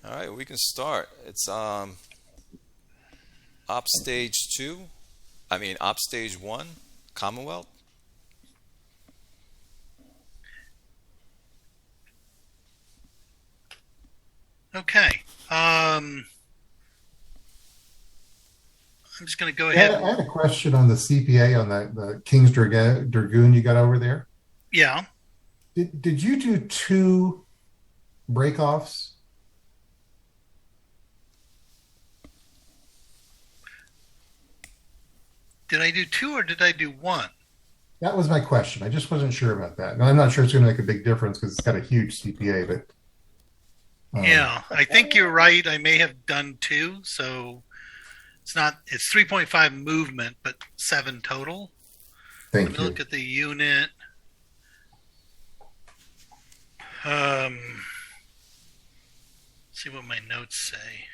All right, we can start. It's op stage 2. I mean op stage 1, Commonwealth. Okay. I'm just going to go Yeah, ahead I and had a question on the CPA on the King's Dragoon you got over there. yeah. Did you do two breakoffs? Did I do two or did I do one? That was my question. I just wasn't sure about that. And I'm not sure it's going to make a big difference because it's got a huge CPA, but Yeah, I think you're right. I may have done two, so it's 3.5 movement, but 7 total. Let thank me you. look at the unit. Um, see what my notes say.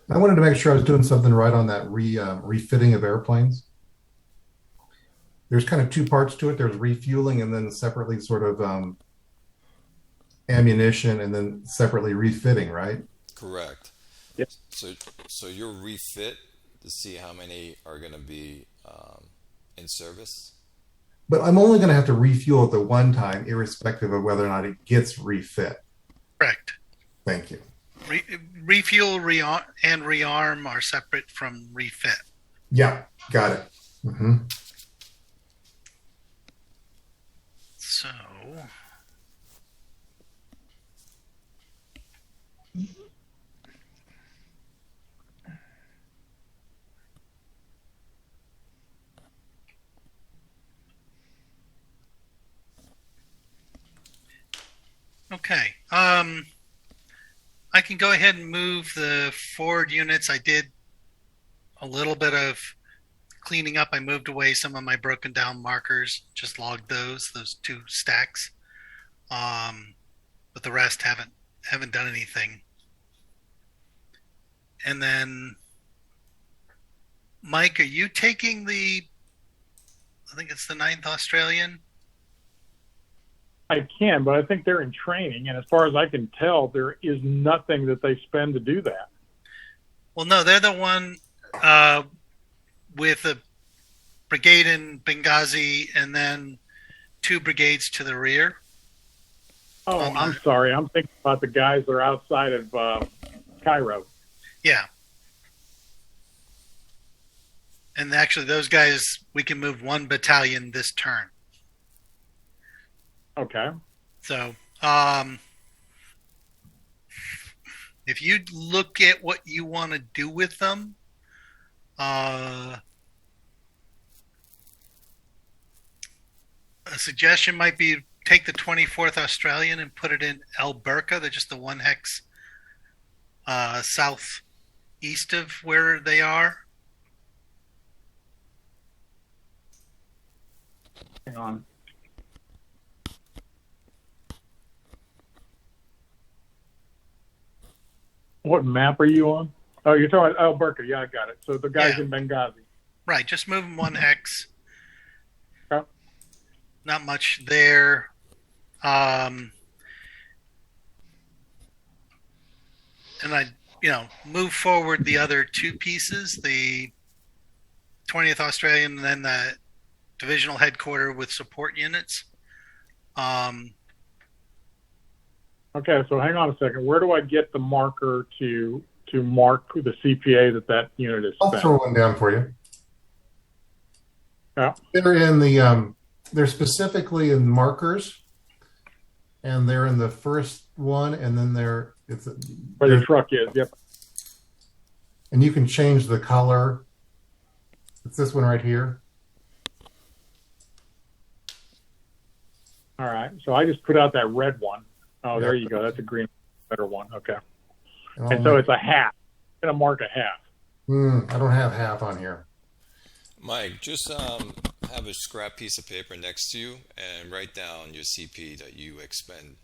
I wanted to make sure I was doing something right on that refitting of airplanes. There's kind of two parts to it. There's refueling and then separately sort of ammunition and then separately refitting, right? Correct. Yep. So so you'll refit to see how many are going to be in service. But I'm only going to have to refuel at the one time, irrespective of whether or not it gets refit. Correct. Thank you. Refuel and rearm are separate from refit. Yeah, got it. Mm-hmm. So, okay. I can go ahead and move the forward units. I did a little bit of cleaning up. I moved away some of my broken down markers, just logged those two stacks. But the rest haven't done anything. And then, Mike, are you taking I think it's the 9th Australian? I can, but I think they're in training, and as far as I can tell, there is nothing that they spend to do that. Well, no, they're the one with a brigade in Benghazi and then 2 brigades to the rear. Oh, I'm sorry. I'm thinking about the guys that are outside of Cairo. Yeah. And actually, those guys, we can move 1 battalion this turn. Okay. So, if you look at what you want to do with them, a suggestion might be take the 24th Australian and put it in Alberca. They're just the 1 hex southeast of where they are. Hang on. What map are you on? Oh, you're talking about Alberca. Yeah, I got it. So the guys in Benghazi. Right, just move them 1 hex. Okay. Not much there. And I, move forward the other 2 pieces, the 20th Australian and then the divisional headquarter with support units. Okay, so hang on a second. Where do I get the marker to mark the CPA that unit is I'll spent? throw one down for you. Yeah. They're in the they're specifically in markers, and they're in the first one, and then where the truck is. Yep. And you can change the color. It's this one right here. All right. So I just put out that red one. Oh, there you go. That's a green, better one. Okay. And so it's a half. I'm going to mark a half. I don't have half on here. Mike, just have a scrap piece of paper next to you and write down your CP that you expend.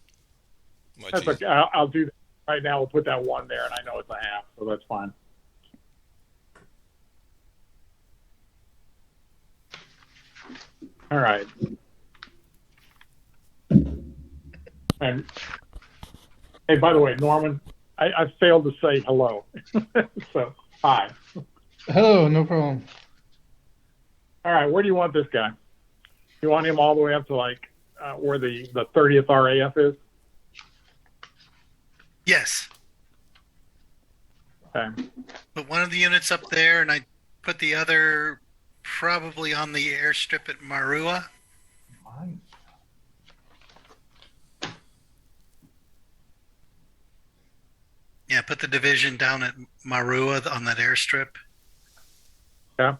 That's okay. I'll do that. Right now, we'll put that one there, and I know it's a half, so that's fine. All right. And hey, by the way, Norman, I failed to say hello. So, hi. Hello, no problem. All right, where do you want this guy? You want him all the way up to like where the 30th RAF is? Yes. Okay. Put one of the units up there, and I put the other probably on the airstrip at Marua. Yeah, put the division down at Marua on that airstrip. Yeah.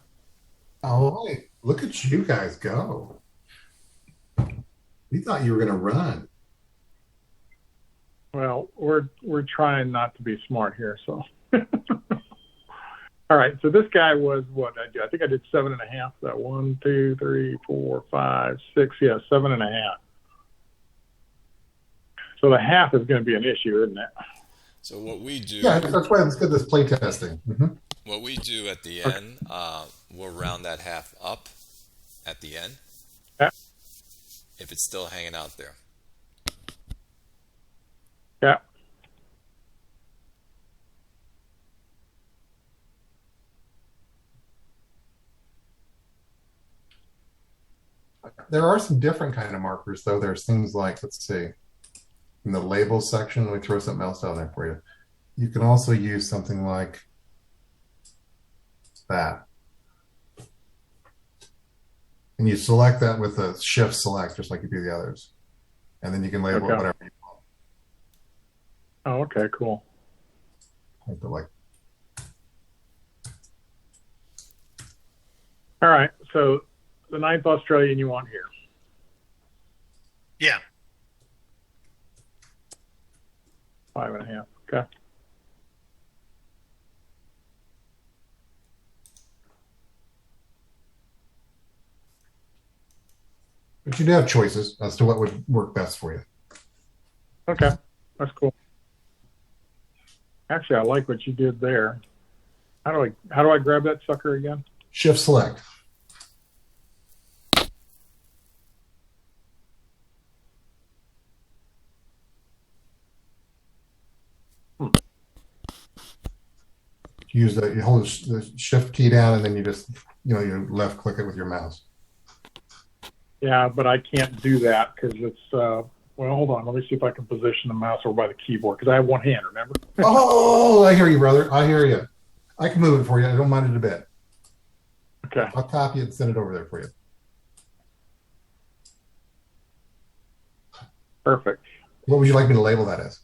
All right. Look at you guys go. We thought you were going to run. Well, we're trying not to be smart here, so. All right, so this guy was what I do. I think I did 7.5. That 1, 2, 3, 4, 5, 6. Yeah, 7.5. So the half is going to be an issue, isn't it? So what we do, Yeah, that's why let's get this play testing. what we do at the end, we'll round that half up at the end. Yeah. If it's still hanging out there. Yeah. There are some different kind of markers, though. There's things like, let's see, in the labels section, let me throw something else down there for you. You can also use something like that. And you select that with a shift select, just like you do the others. And then you can label it whatever you want. Oh, okay, cool. Like, All right, so the 9th Australian you want here. Yeah. 5.5. Okay. but you do have choices as to what would work best for you. Okay, that's cool. Actually, I like what you did there. How do I grab that sucker again? Shift select. Use you hold the shift key down, and then you just, you left click it with your mouse. Yeah, but I can't do that because it's, well, hold on. Let me see if I can position the mouse over by the keyboard because I have one hand, remember? Oh, I hear you, brother. I hear you. I can move it for you. I don't mind it a bit. Okay. I'll copy it and send it over there for you. Perfect. What would you like me to label that as?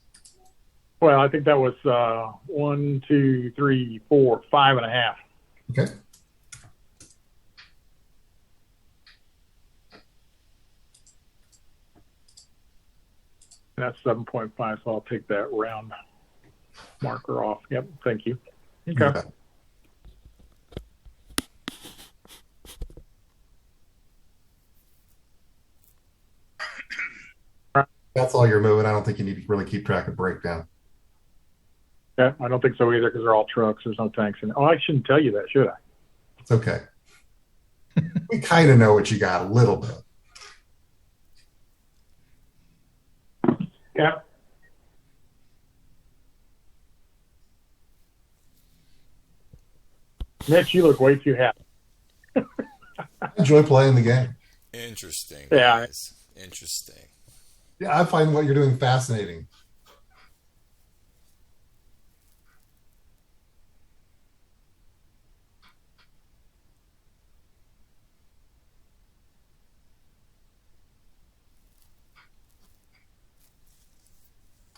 Well, I think that was 1, 2, 3, 4, 5.5. Okay. That's 7.5, so I'll take that round marker off. Yep, thank you. Okay. That's all you're moving. I don't think you need to really keep track of breakdown. Yeah, I don't think so either because they're all trucks. There's no tanks in it. Oh, I shouldn't tell you that, should I? It's okay. We kind of know what you got a little bit. Yeah. Mitch, you look way too happy. I enjoy playing the game. Interesting. Yeah. Guys. Interesting. Yeah, I find what you're doing fascinating.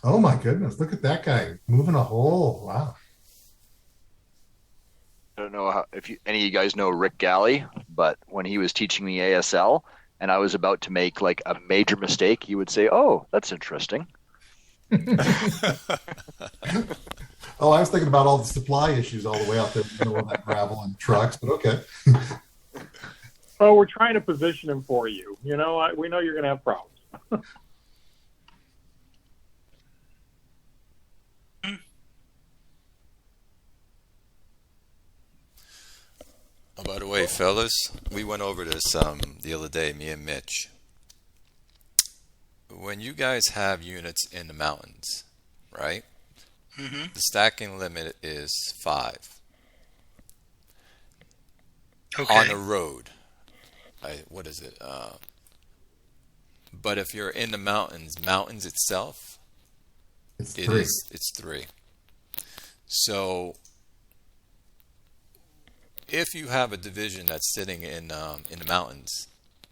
Oh my goodness, look at that guy moving a hole. Wow. I don't know if any of you guys know Rick Galley, but when he was teaching me ASL and I was about to make like a major mistake, he would say, "Oh, that's interesting." Oh, I was thinking about all the supply issues all the way out there, all that gravel and trucks, but okay. Oh, we're trying to position him for you. We know you're going to have problems. Oh, by the way, fellas, we went over this the other day, me and Mitch. When you guys have units in the mountains, right? Mm-hmm. The stacking limit is 5 Okay. on a road. What is it? But if you're in the mountains itself, It's 3. it's 3. So if you have a division that's sitting in the mountains,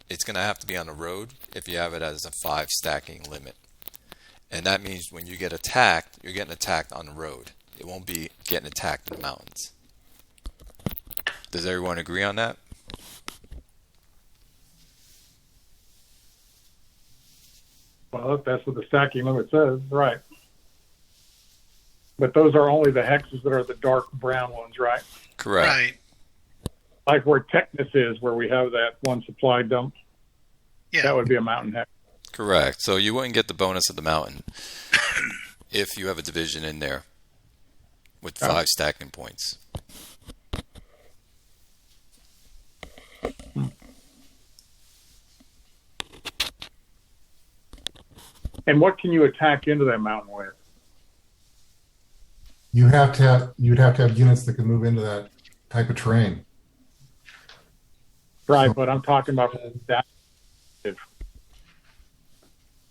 it's going to have to be on the road if you have it as a 5 stacking limit. And that means when you get attacked, you're getting attacked on the road. It won't be getting attacked in the mountains. Does everyone agree on that? Well, if that's what the stacking limit says, right. But those are only the hexes that are the dark brown ones, right? Correct. Right. Like where Technus is, where we have that one supply dump. Yeah. That would be a mountain hex. Correct. So you wouldn't get the bonus of the mountain if you have a division in there with 5 stacking points. And what can you attack into that mountain with? You'd have to have units that can move into that type of terrain. Right, but I'm talking about that.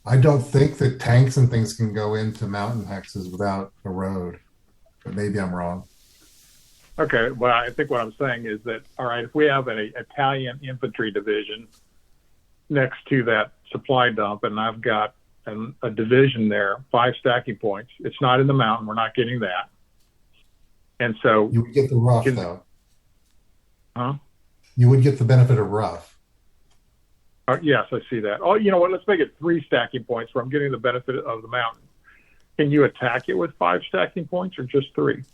I don't think that tanks and things can go into mountain hexes without a road, but maybe I'm wrong. Okay, well, I think what I'm saying is that, all right, if we have an Italian infantry division next to that supply dump, and I've got a division there, 5 stacking points, it's not in the mountain, we're not getting that. And so... You would get the rough, though. Huh? You would get the benefit of rough. Yes, I see that. Oh, you know what? Let's make it 3 stacking points where I'm getting the benefit of the mountain. Can you attack it with 5 stacking points or just 3?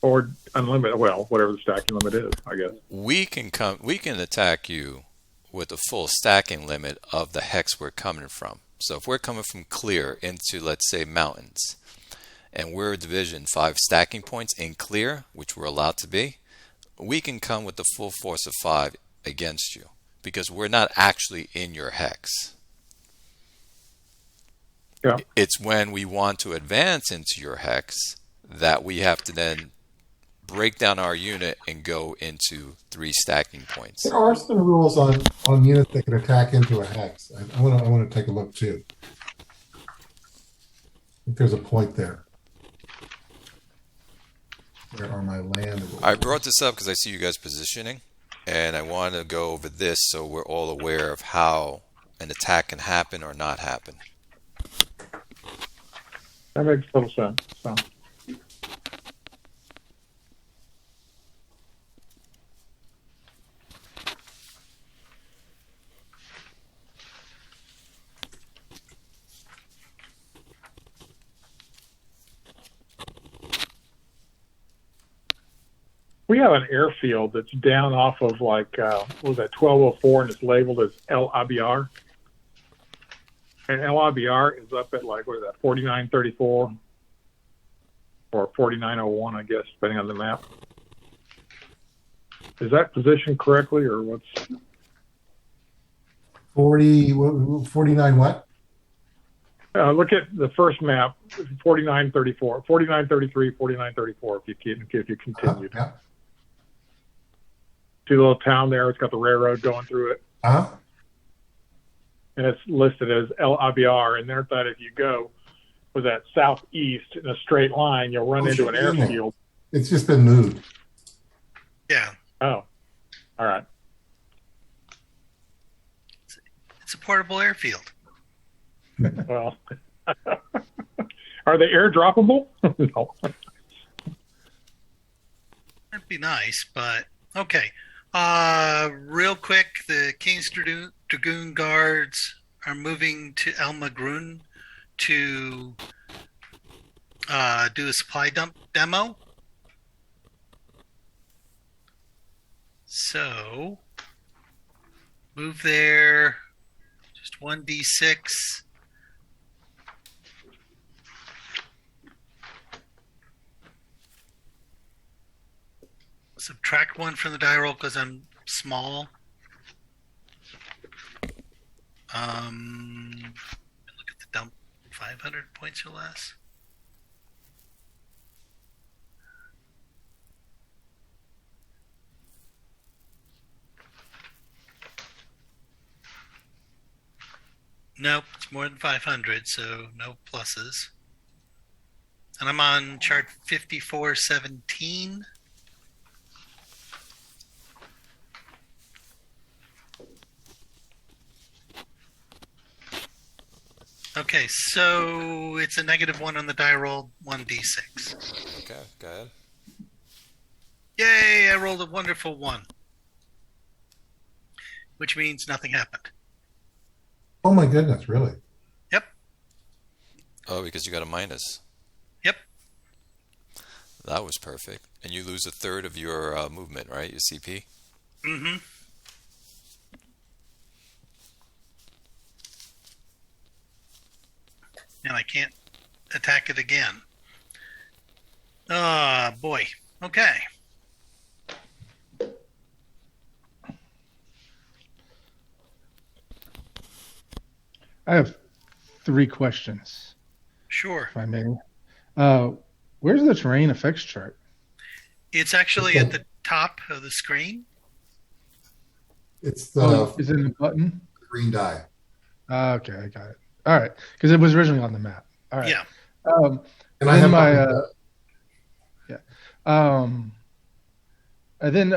Or unlimited? Well, whatever the stacking limit is, I guess. We can attack you with a full stacking limit of the hex we're coming from. So if we're coming from clear into, let's say, mountains, and we're a division 5 stacking points in clear, which we're allowed to be, we can come with the full force of 5 against you because we're not actually in your hex. Yeah. It's when we want to advance into your hex that we have to then break down our unit and go into 3 stacking points. There are some rules on units that can attack into a hex. I want to take a look too. I think there's a point there. Where are my land rules? I brought this up because I see you guys positioning, and I want to go over this so we're all aware of how an attack can happen or not happen. That makes total sense. So. We have an airfield that's down off of like, what was that, 1204, and it's labeled as El Abiar. And El Abiar is up at like, what is that, 4934 or 4901, I guess, depending on the map. Is that positioned correctly or what's? 49 what? Look at the first map, 4934, 4933, 4934, if you continue. Yeah. See the little town there? It's got the railroad going through it. Uh-huh. And it's listed as El Abiar. And there, that if you go with that southeast in a straight line, you'll run into an airfield. It's just been moved. Yeah. Oh, all right. It's a portable airfield. Well, are they airdroppable? No. That'd be nice, but okay. Real quick, the King's Dragoon Guards are moving to El Magroon to do a supply dump demo. So, move there, just 1d6. subtract 1 from the die roll because I'm small. Look at the dump. 500 points or less. Nope, it's more than 500, so no pluses. And I'm on chart 5417. Okay, so it's a -1 on the die roll, 1d6. Okay, go ahead. Yay, I rolled a wonderful 1. Which means nothing happened. Oh my goodness, really? Yep. Oh, because you got a minus. Yep. That was perfect. And you lose a third of your movement, right? Your CP? Mm-hmm. And I can't attack it again. Ah, boy. Okay. I have 3 questions, Sure. if I may. Where's the terrain effects chart? It's actually at the top of the screen. It's the Is it in the button? green die. Okay, I got it. All right, because it was originally on the map. All right. Yeah. And I have And then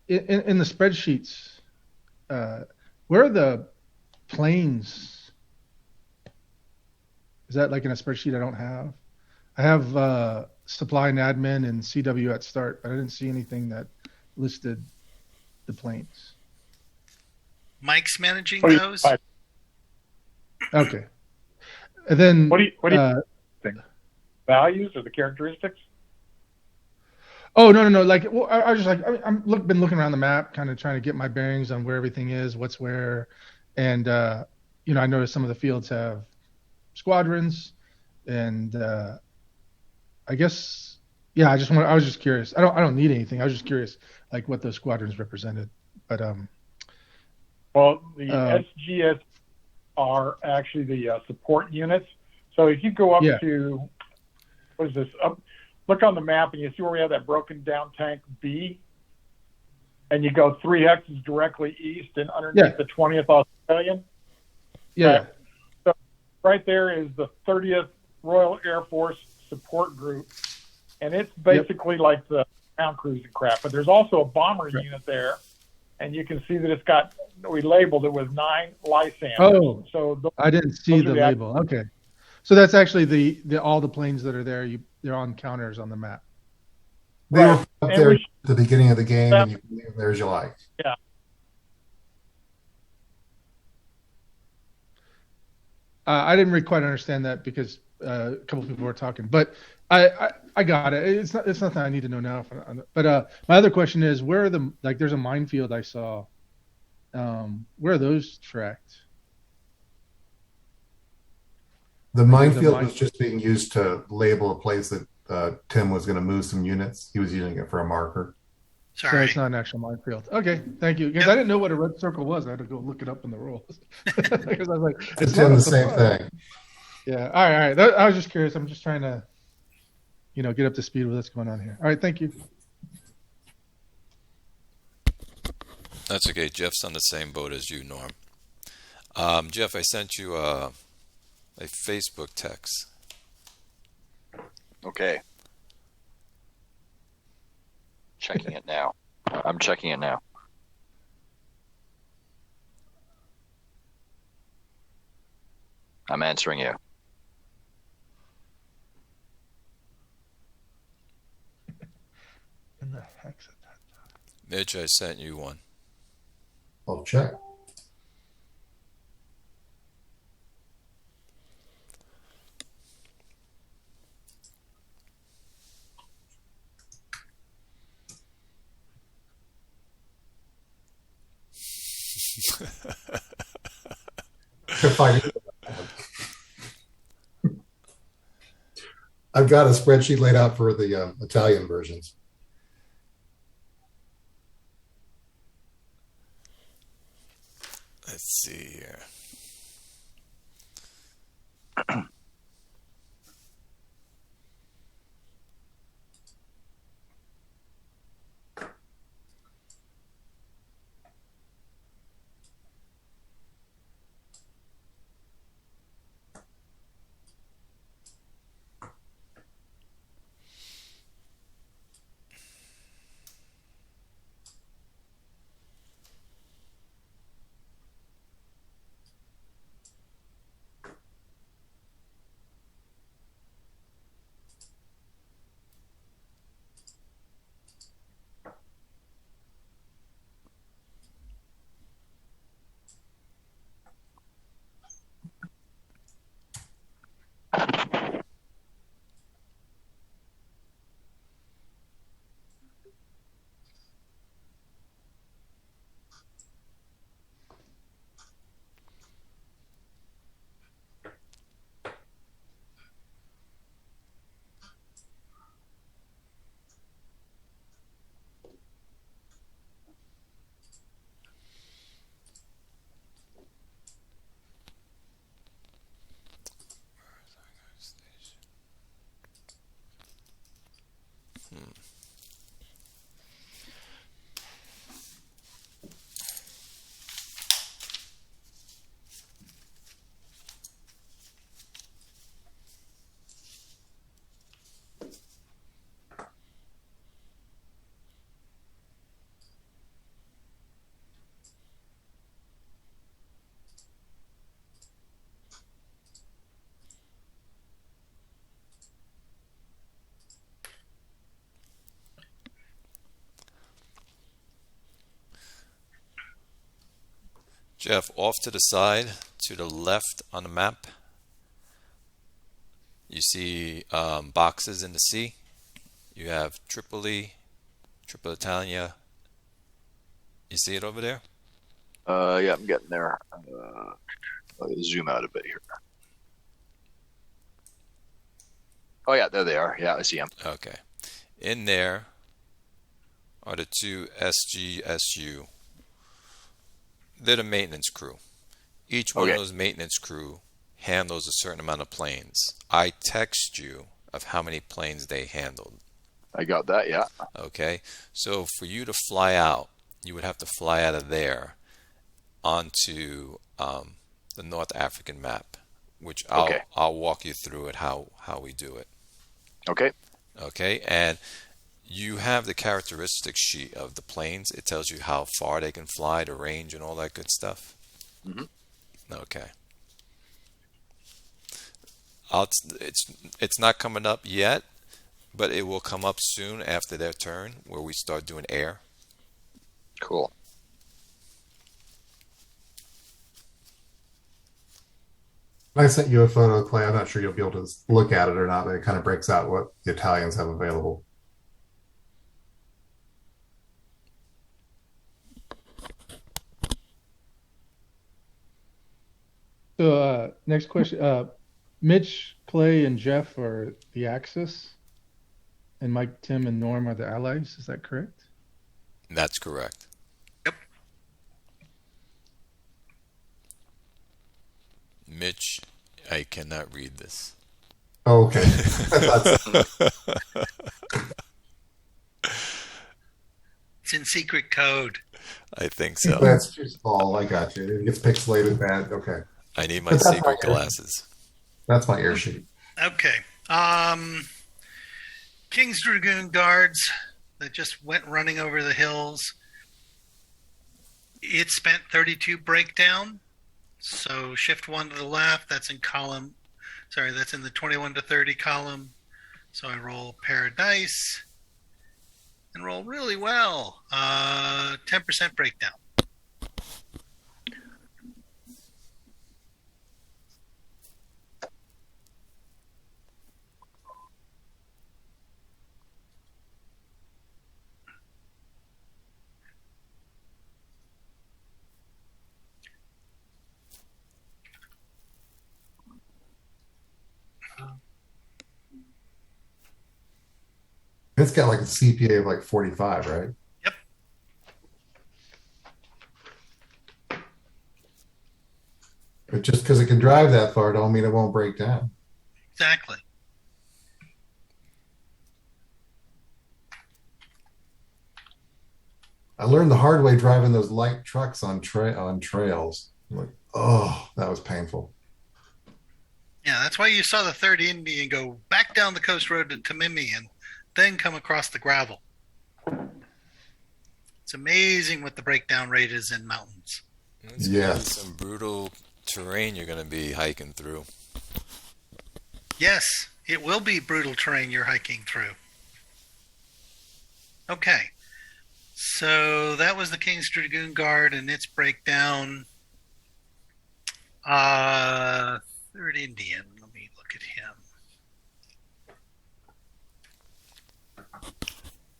in the spreadsheets, where are the planes? Is that like in a spreadsheet I don't have? I have supply and admin and CW at start, but I didn't see anything that listed the planes. Mike's managing What do you- those. Okay. And then What do you think? Values or the characteristics? Oh no! Like, well, I was just like, been looking around the map, kind of trying to get my bearings on where everything is, what's where, and I noticed some of the fields have squadrons, and I guess, yeah, I was just curious. I don't need anything. I was just curious, like what those squadrons represented. But Well, the SGS are actually the support units. So if you go up to, what is this? Look on the map and you see where we have that broken down tank B, and you go 3 hexes directly east and underneath the 20th Australian. Yeah. So right there is the 30th Royal Air Force support group, and it's basically like the ground cruising crap. But there's also a bomber unit there, and you can see that we labeled it with 9 Lysanders. Oh, so I didn't see the label. Okay, so that's actually the all the planes that are there. They're on counters on the map. They were up there at the beginning of the game, and you can leave them there as you like. Yeah. I didn't really quite understand that because a couple of people were talking, but I got it. It's nothing I need to know now. But my other question is, where are there's a minefield I saw. Where are those tracked? The minefield was just being used to label a place that Tim was going to move some units. He was using it for a marker. Sorry. So it's not an actual minefield. Okay, thank you. Because I didn't know what a red circle was. I had to go look it up in the rules. Because I was like, it's doing the same thing. Yeah. All right. I was just curious. I'm just trying to, get up to speed with what's going on here. All right. Thank you. That's okay. Jeff's on the same boat as you, Norm. Jeff, I sent you a Facebook text. Okay. Checking it now. I'm checking it now. I'm answering you. In the heck's at that? Mitch, I sent you one. I'll check. I've got a spreadsheet laid out for the Italian versions. Let's see here. Jeff, off to the side, to the left on the map, you see boxes in the sea. You have Tripoli, Tripolitania. You see it over there? Yeah, I'm getting there. Let me zoom out a bit here. Oh yeah, there they are. Yeah, I see them. Okay. In there are the two SGSU. They're the maintenance crew. Each one of those maintenance crew handles a certain amount of planes. I text you of how many planes they handled. I got that, yeah. Okay. So for you to fly out, you would have to fly out of there onto the North African map, which I'll walk you through it how we do it. Okay. Okay. And you have the characteristic sheet of the planes. It tells you how far they can fly, the range, and all that good stuff. Mm-hmm. Okay. It's not coming up yet, but it will come up soon after their turn, where we start doing air. Cool. I sent you a photo, Clay. I'm not sure you'll be able to look at it or not, but it kind of breaks out what the Italians have available. So next question. Mitch, Clay, and Jeff are the Axis, and Mike, Tim, and Norm are the Allies. Is that correct? That's correct. Yep. Mitch, I cannot read this. Oh, okay. It's in secret code. I think so. That's too small. I got you. It gets pixelated bad. Okay. I need my secret glasses. That's my air sheet. Okay. King's Dragoon Guards that just went running over the hills. It spent 32 breakdown. So shift 1 to the left. That's in column. Sorry, that's in the 21 to 30 column. So I roll a pair of dice and roll really well. 10% breakdown. It's got like a CPA of like 45, right? Yep. But just because it can drive that far, don't mean it won't break down. Exactly. I learned the hard way driving those light trucks on trails. I'm like, oh, that was painful. Yeah, that's why you saw the 3rd Indian go back down the coast road to Tamimi and then come across the gravel. It's amazing what the breakdown rate is in mountains. It's Yes. some brutal terrain you're going to be hiking through. Yes, it will be brutal terrain you're hiking through. Okay. So that was the King's Dragoon Guard and its breakdown. 3rd Indian. Let me look at him.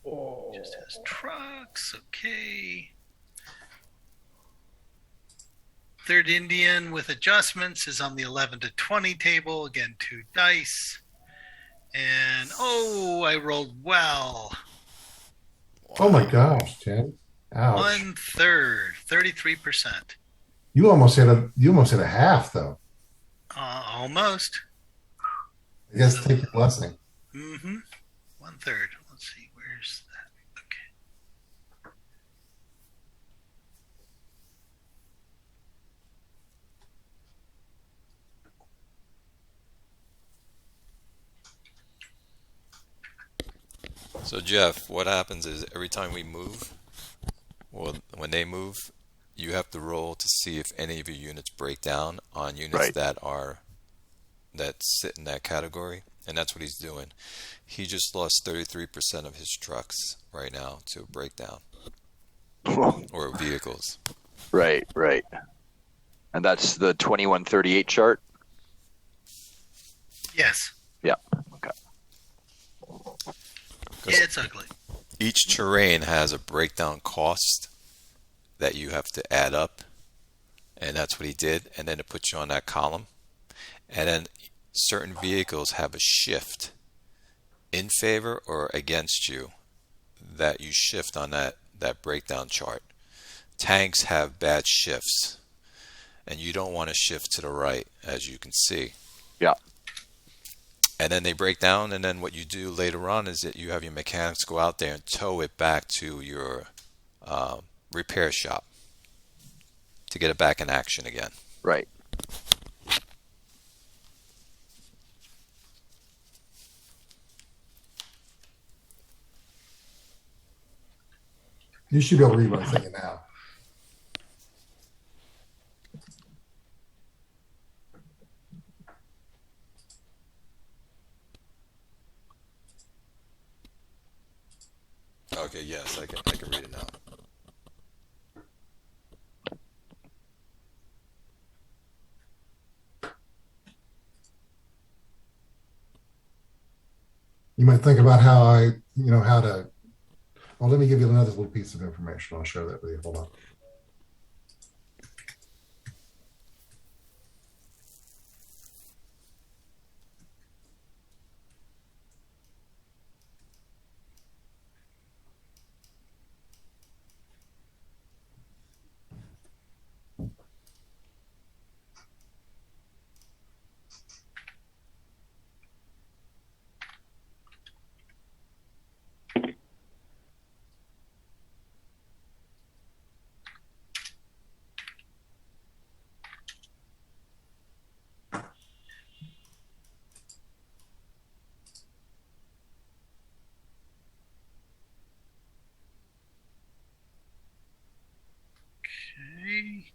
Oh. Just has trucks. Okay. 3rd Indian with adjustments is on the 11 to 20 table. Again, 2 dice. And, I rolled well. Oh my gosh, Tim. Ouch. 1/3, 33%. You almost hit a half though. Almost. I guess take your blessing. Mm-hmm. 1/3. Let's see. Where's that? Okay. So Jeff, what happens is every time we move, well, when they move, you have to roll to see if any of your units break down on units Right. that sit in that category, and that's what he's doing. He just lost 33% of his trucks right now to a breakdown or vehicles. Right. And that's the 2138 chart. Yes. Yeah. Okay. 'Cause It's ugly. each terrain has a breakdown cost that you have to add up, and that's what he did, and then it puts you on that column. And then certain vehicles have a shift in favor or against you that you shift on that breakdown chart. Tanks have bad shifts, and you don't want to shift to the right, as you can see. Yeah. And then they break down, and then what you do later on is that you have your mechanics go out there and tow it back to your repair shop to get it back in action again. Right. You should be able to read what I'm thinking now. Okay, yes, I can read it now. You might think about how to. Well, let me give you another little piece of information. I'll share that with you. Hold on. Okay.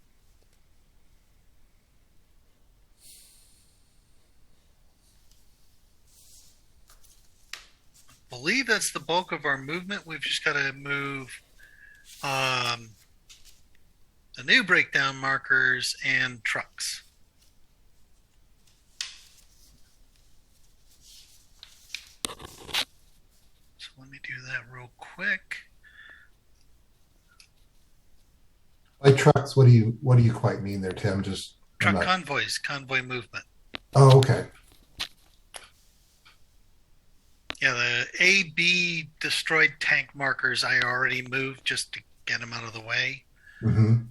I believe that's the bulk of our movement. We've just got to move the new breakdown markers and trucks. So let me do that real quick. By trucks, what do you quite mean there, Tim? Just Truck convoys, convoy movement. Oh, okay. Yeah, the A-B destroyed tank markers I already moved just to get them out of the way. Mm-hmm.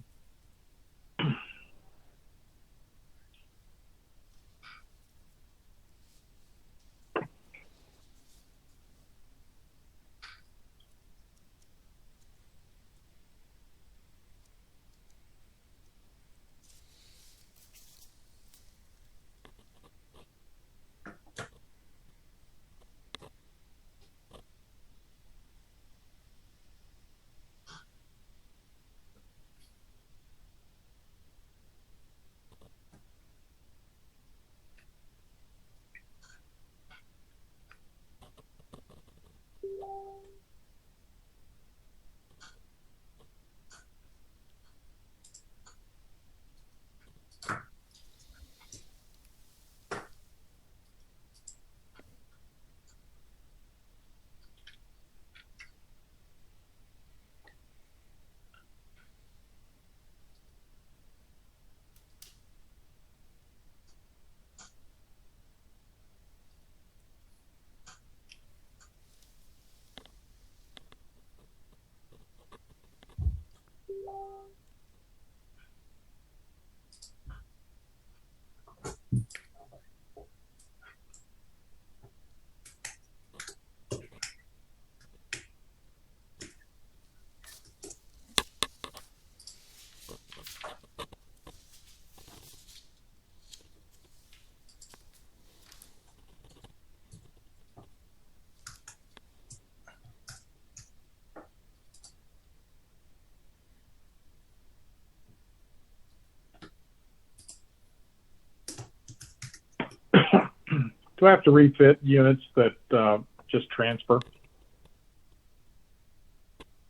do I have to refit units that just transfer?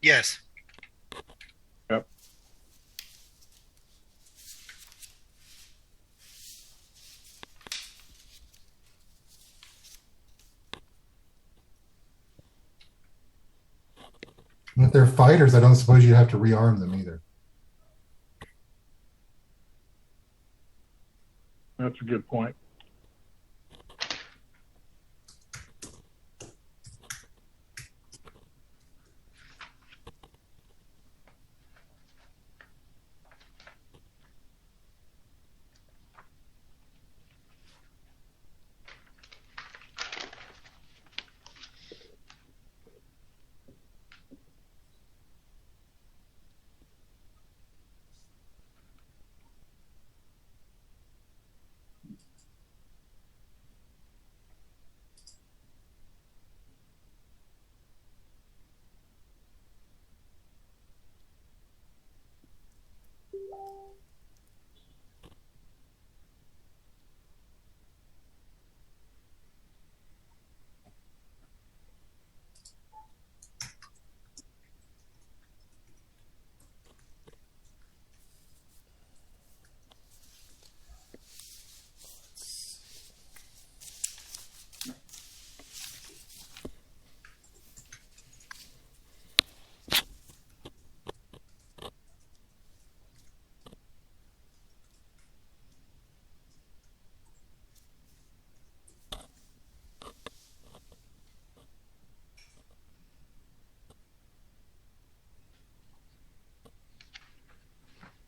Yes. Yep. And if they're fighters, I don't suppose you have to rearm them either. That's a good point.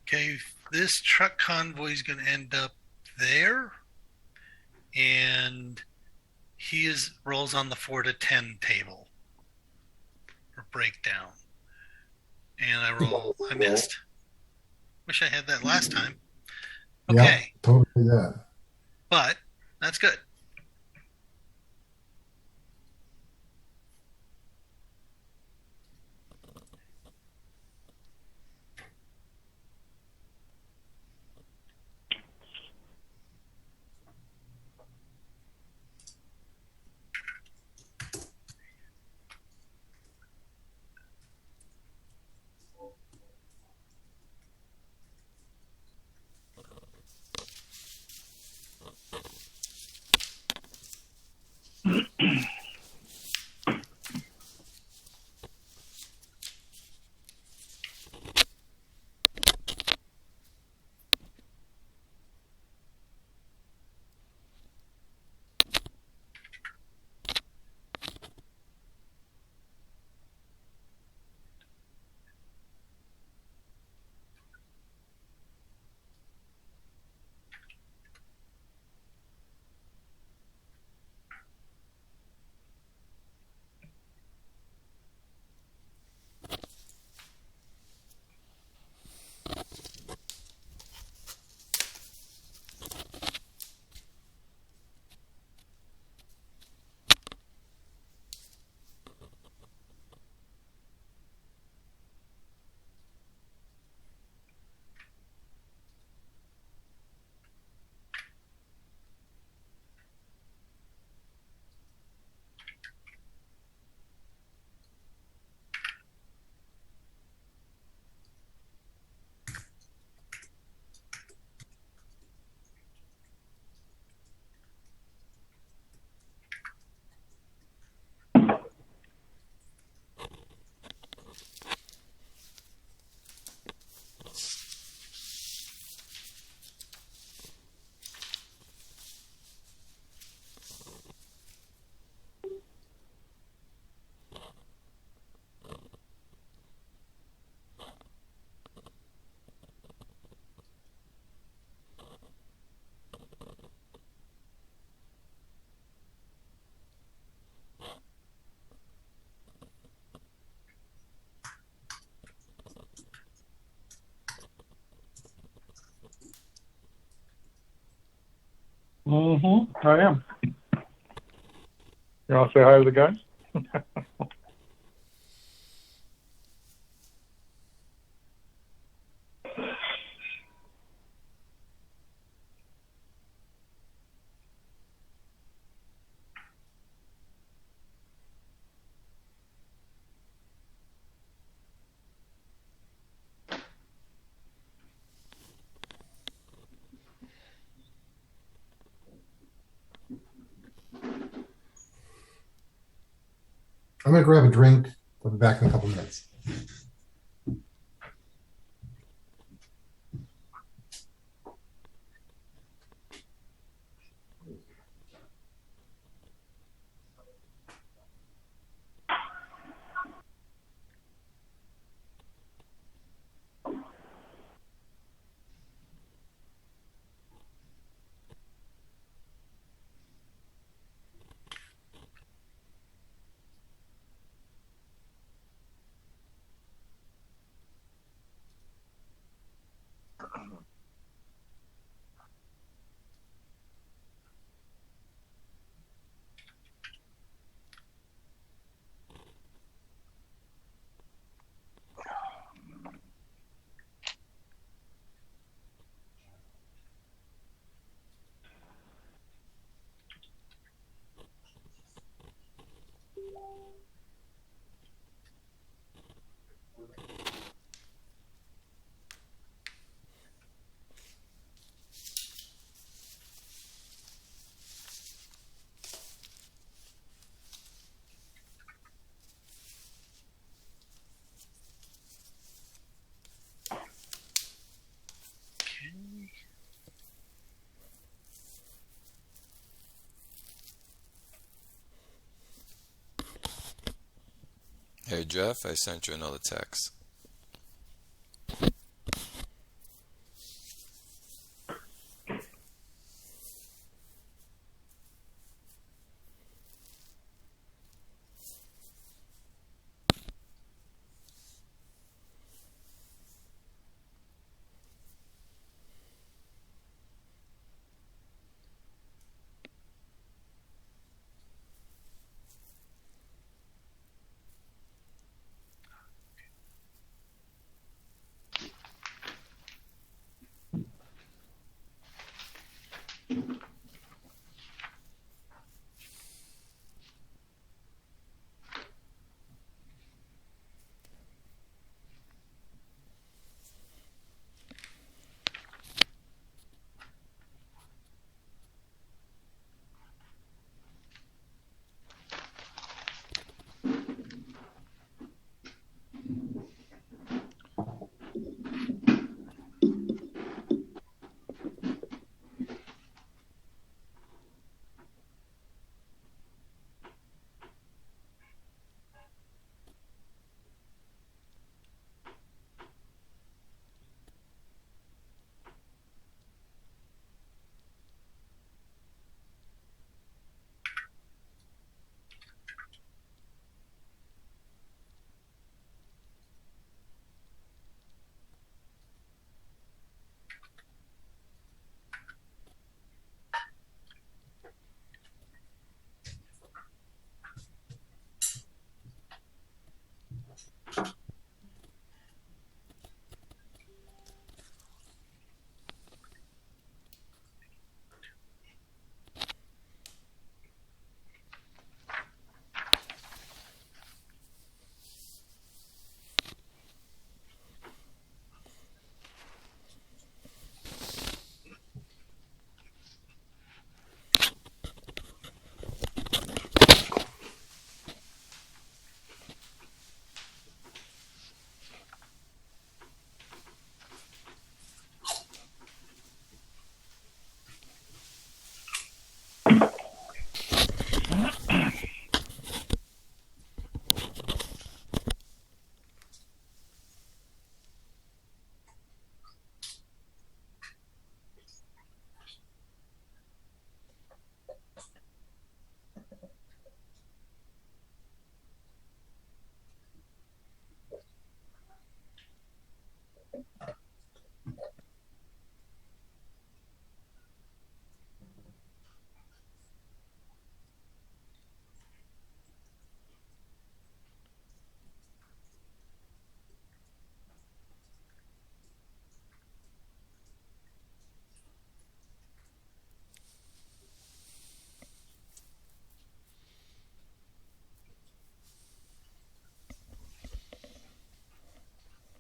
Okay, this truck convoy is going to end up there, and he rolls on the 4 to 10 table or breakdown, and I missed. Wish I had that last time. Okay, Yeah, totally that. but that's good. Mm-hmm. I am. You want to say hi to the guys? I'm going to grab a drink. I'll be back in a couple minutes. Hey Jeff, I sent you another text.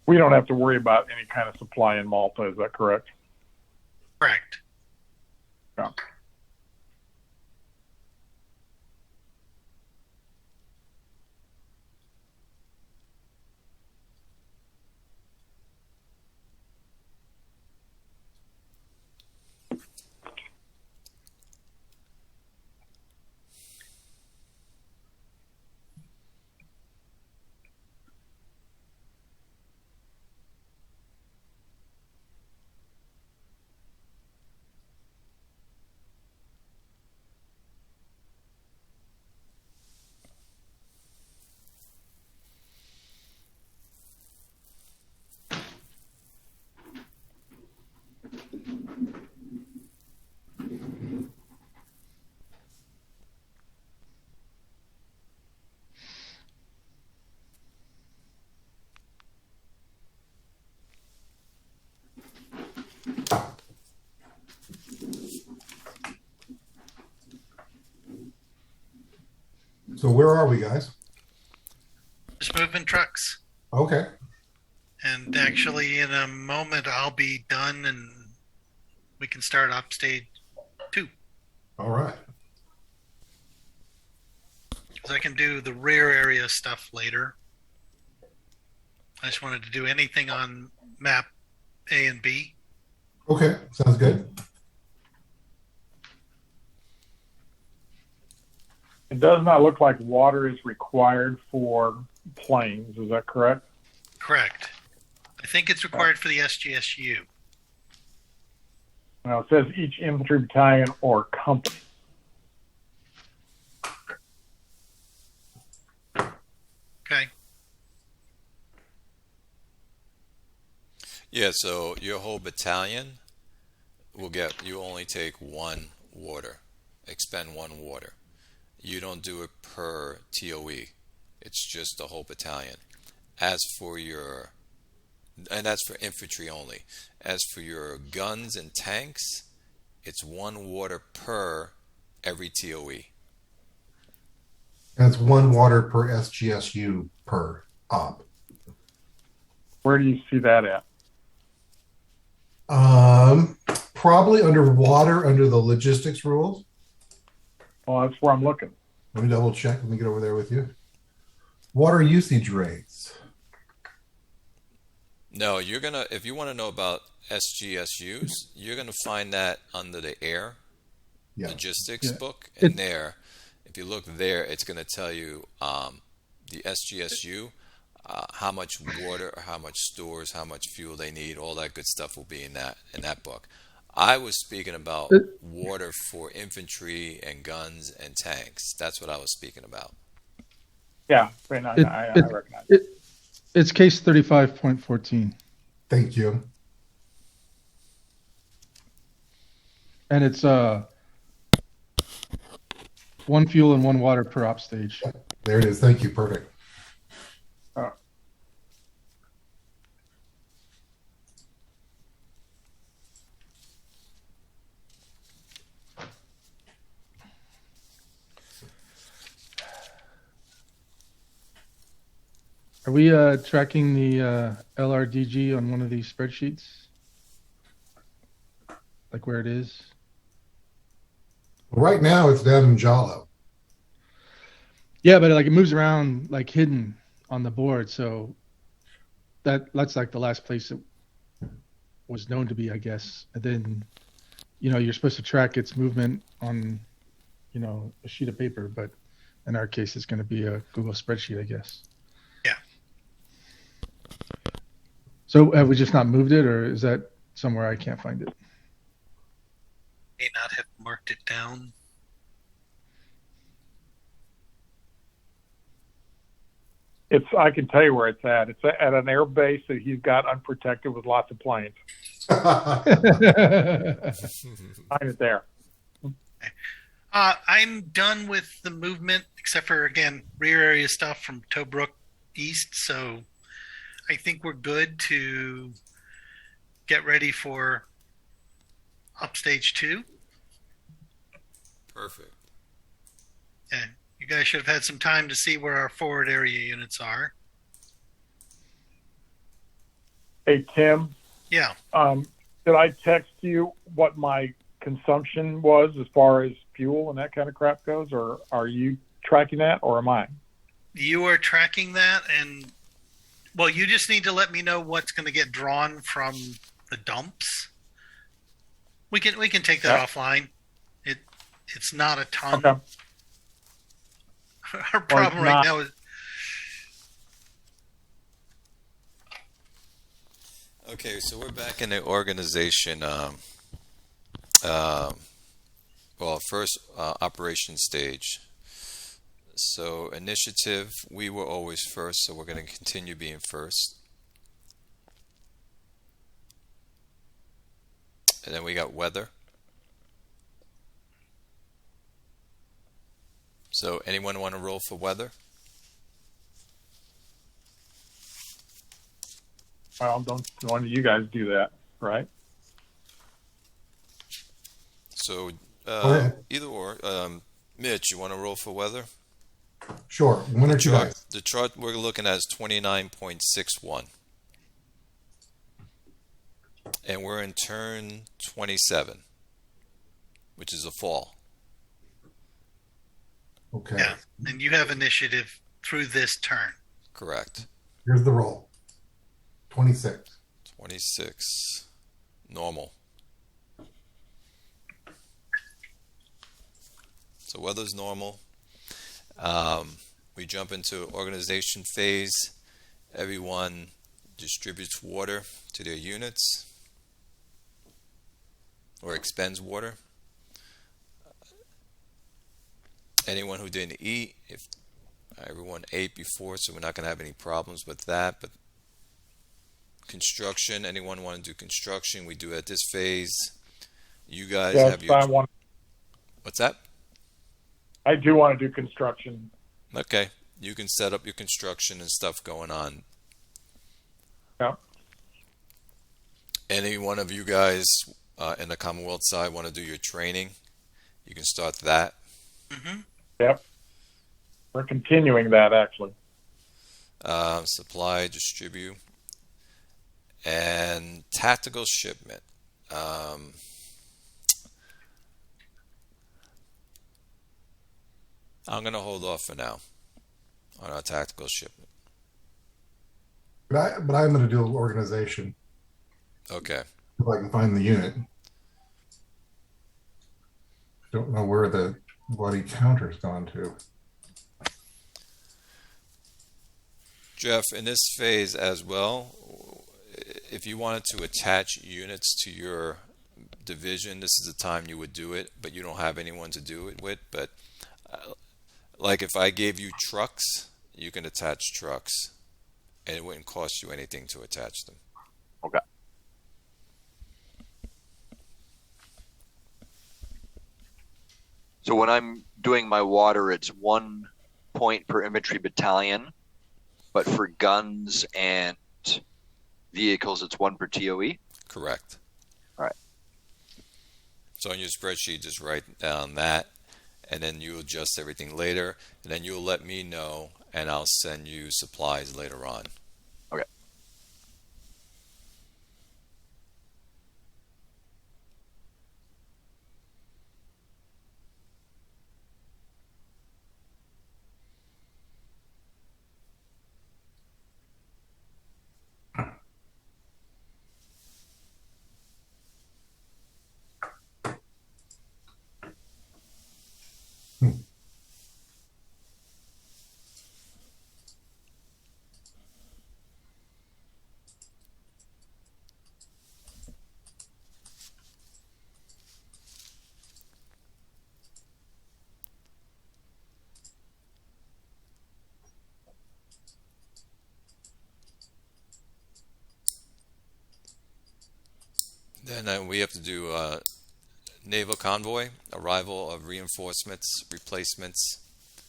We don't have to worry about any kind of supply in Malta. Is that correct? Correct. Yeah. So where are we, guys? Just moving trucks. Okay. And actually, in a moment, I'll be done and we can start OptStg 2. All right. Because I can do the rear area stuff later. I just wanted to do anything on map A and B. Okay. Sounds good. It does not look like water is required for planes. Is that correct? Correct. I think it's required for the SGSU. Now it says each infantry battalion or company. Okay. Yeah, so your whole battalion will get, you only take 1 water, expend 1 water. You don't do it per TOE. It's just the whole battalion. As for your, and that's for infantry only. As for your guns and tanks, it's 1 water per every TOE. And it's 1 water per SGSU per op. Where do you see that at? Probably underwater under the logistics rules. Well, that's where I'm looking. Let me double check. Let me get over there with you. Water usage rates. No, you're gonna, if you want to know about SGSUs, you're gonna find that under the air logistics book. And there, if you look there, it's gonna tell you the SGSU, how much water, or how much stores, how much fuel they need, all that good stuff will be in that book. I was speaking about water for infantry and guns and tanks. That's what I was speaking about. Yeah, I recognize it. It's case 35.14. Thank you. And it's 1 fuel and 1 water per op stage. There it is. Thank you. Perfect. Are we tracking the LRDG on one of these spreadsheets? Like where it is? Right now, it's down in Jalo. Yeah, but like it moves around like hidden on the board, so that's like the last place it was known to be, I guess. And then, you're supposed to track its movement on, a sheet of paper, but in our case, it's going to be a Google spreadsheet, I guess. So have we just not moved it, or is that somewhere I can't find it? May not have marked it down. I can tell you where it's at. It's at an air base that he's got unprotected with lots of planes. Find it there. I'm done with the movement, except for, again, rear area stuff from Tobruk East, so I think we're good to get ready for OptStg 2. Perfect. And you guys should have had some time to see where our forward area units are. Hey, Tim. Yeah. Did I text you what my consumption was as far as fuel and that kind of crap goes, or are you tracking that, or am I? You are tracking that, and well, you just need to let me know what's going to get drawn from the dumps. We can take that offline. It's not a ton. Okay. Our problem right now is. Okay, so we're back in the organization. First operation stage. So initiative, we were always first, so we're going to continue being first. And then we got weather. So anyone want to roll for weather? Well, don't one of you guys do that, right? So either or. Mitch, you want to roll for weather? Sure. One or two dice. The chart we're looking at is 29.61. And we're in turn 27, which is a fall. Okay. Yeah, and you have initiative through this turn. Correct. Here's the roll. 26. 26. Normal. So weather's normal. We jump into organization phase. Everyone distributes water to their units or expends water. Anyone who didn't eat, if everyone ate before, so we're not going to have any problems with that. But construction, anyone want to do construction, we do at this phase. You guys have your... What's that? I do want to do construction. Okay, you can set up your construction and stuff going on. Yeah. Any one of you guys in the Commonwealth side want to do your training? You can start that. Mm-hmm. Yep. We're continuing that, actually. Supply, distribute, and tactical shipment. I'm going to hold off for now on our tactical shipment. But I'm going to do organization. Okay. If I can find the unit. Don't know where the bloody counter's gone to. Jeff, in this phase as well, if you wanted to attach units to your division, this is the time you would do it, but you don't have anyone to do it with. But like if I gave you trucks, you can attach trucks, and it wouldn't cost you anything to attach them. Okay. So when I'm doing my water, it's 1 point per infantry battalion, but for guns and vehicles, it's 1 per TOE? Correct. All right. So on your spreadsheet, just write down that, and then you adjust everything later, and then you'll let me know, and I'll send you supplies later on. Okay. Then we have to do naval convoy, arrival of reinforcements, replacements,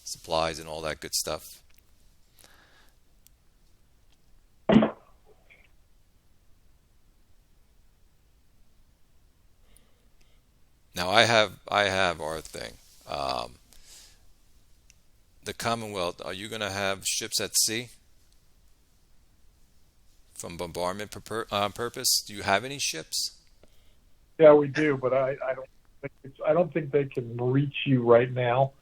supplies, and all that good stuff. Now I have our thing. The Commonwealth, are you going to have ships at sea from bombardment purpose? Do you have any ships? Yeah, we do, but I don't think they can reach you right now.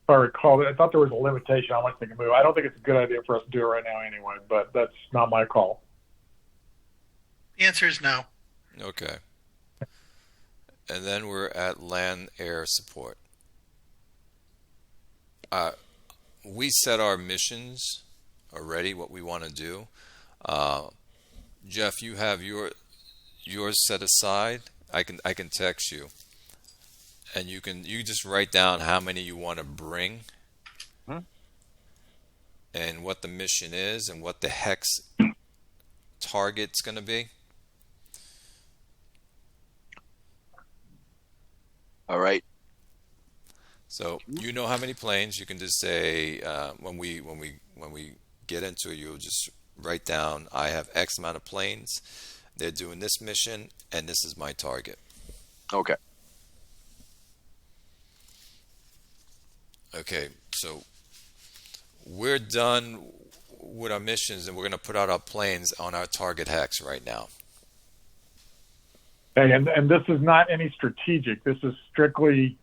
If I recall, I thought there was a limitation on how much they can move. I don't think it's a good idea for us to do it right now anyway, but that's not my call. The answer is no. Okay. And then we're at land air support. We set our missions already, what we want to do. Jeff, you have yours set aside. I can text you, and you just write down how many you want to bring, and what the mission is, and what the hex target's going to be. All right. So you know how many planes. You can just say when we get into it, you'll just write down, I have X amount of planes. They're doing this mission, and this is my target. Okay. Okay, so we're done with our missions, and we're going to put out our planes on our target hex right now. Okay, and this is not any strategic. This is strictly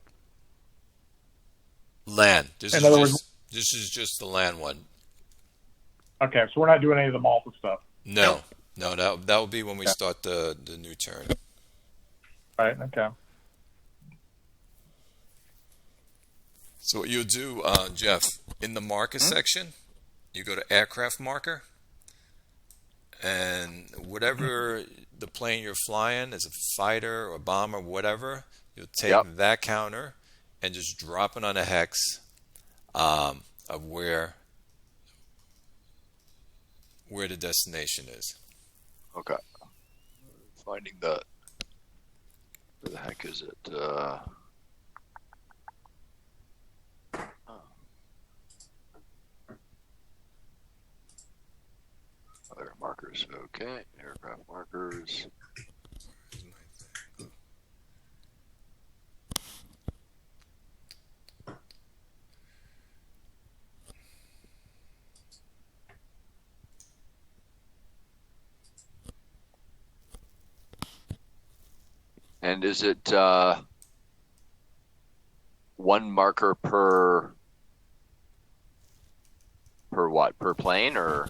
Land. This In is other just words- this is just the land one. okay. So we're not doing any of the Malta stuff, No, no, that will be when we start the new turn. right? Okay. So what you'll do, Jeff, in the marker section, you go to aircraft marker, and whatever the plane you're flying is, a fighter or bomber, whatever, you'll take Yep. that counter and just drop it on a hex of where the destination is. Okay. Finding the. Where the heck is it? Other markers. Okay. Aircraft markers. And is it one marker per what? Per plane or?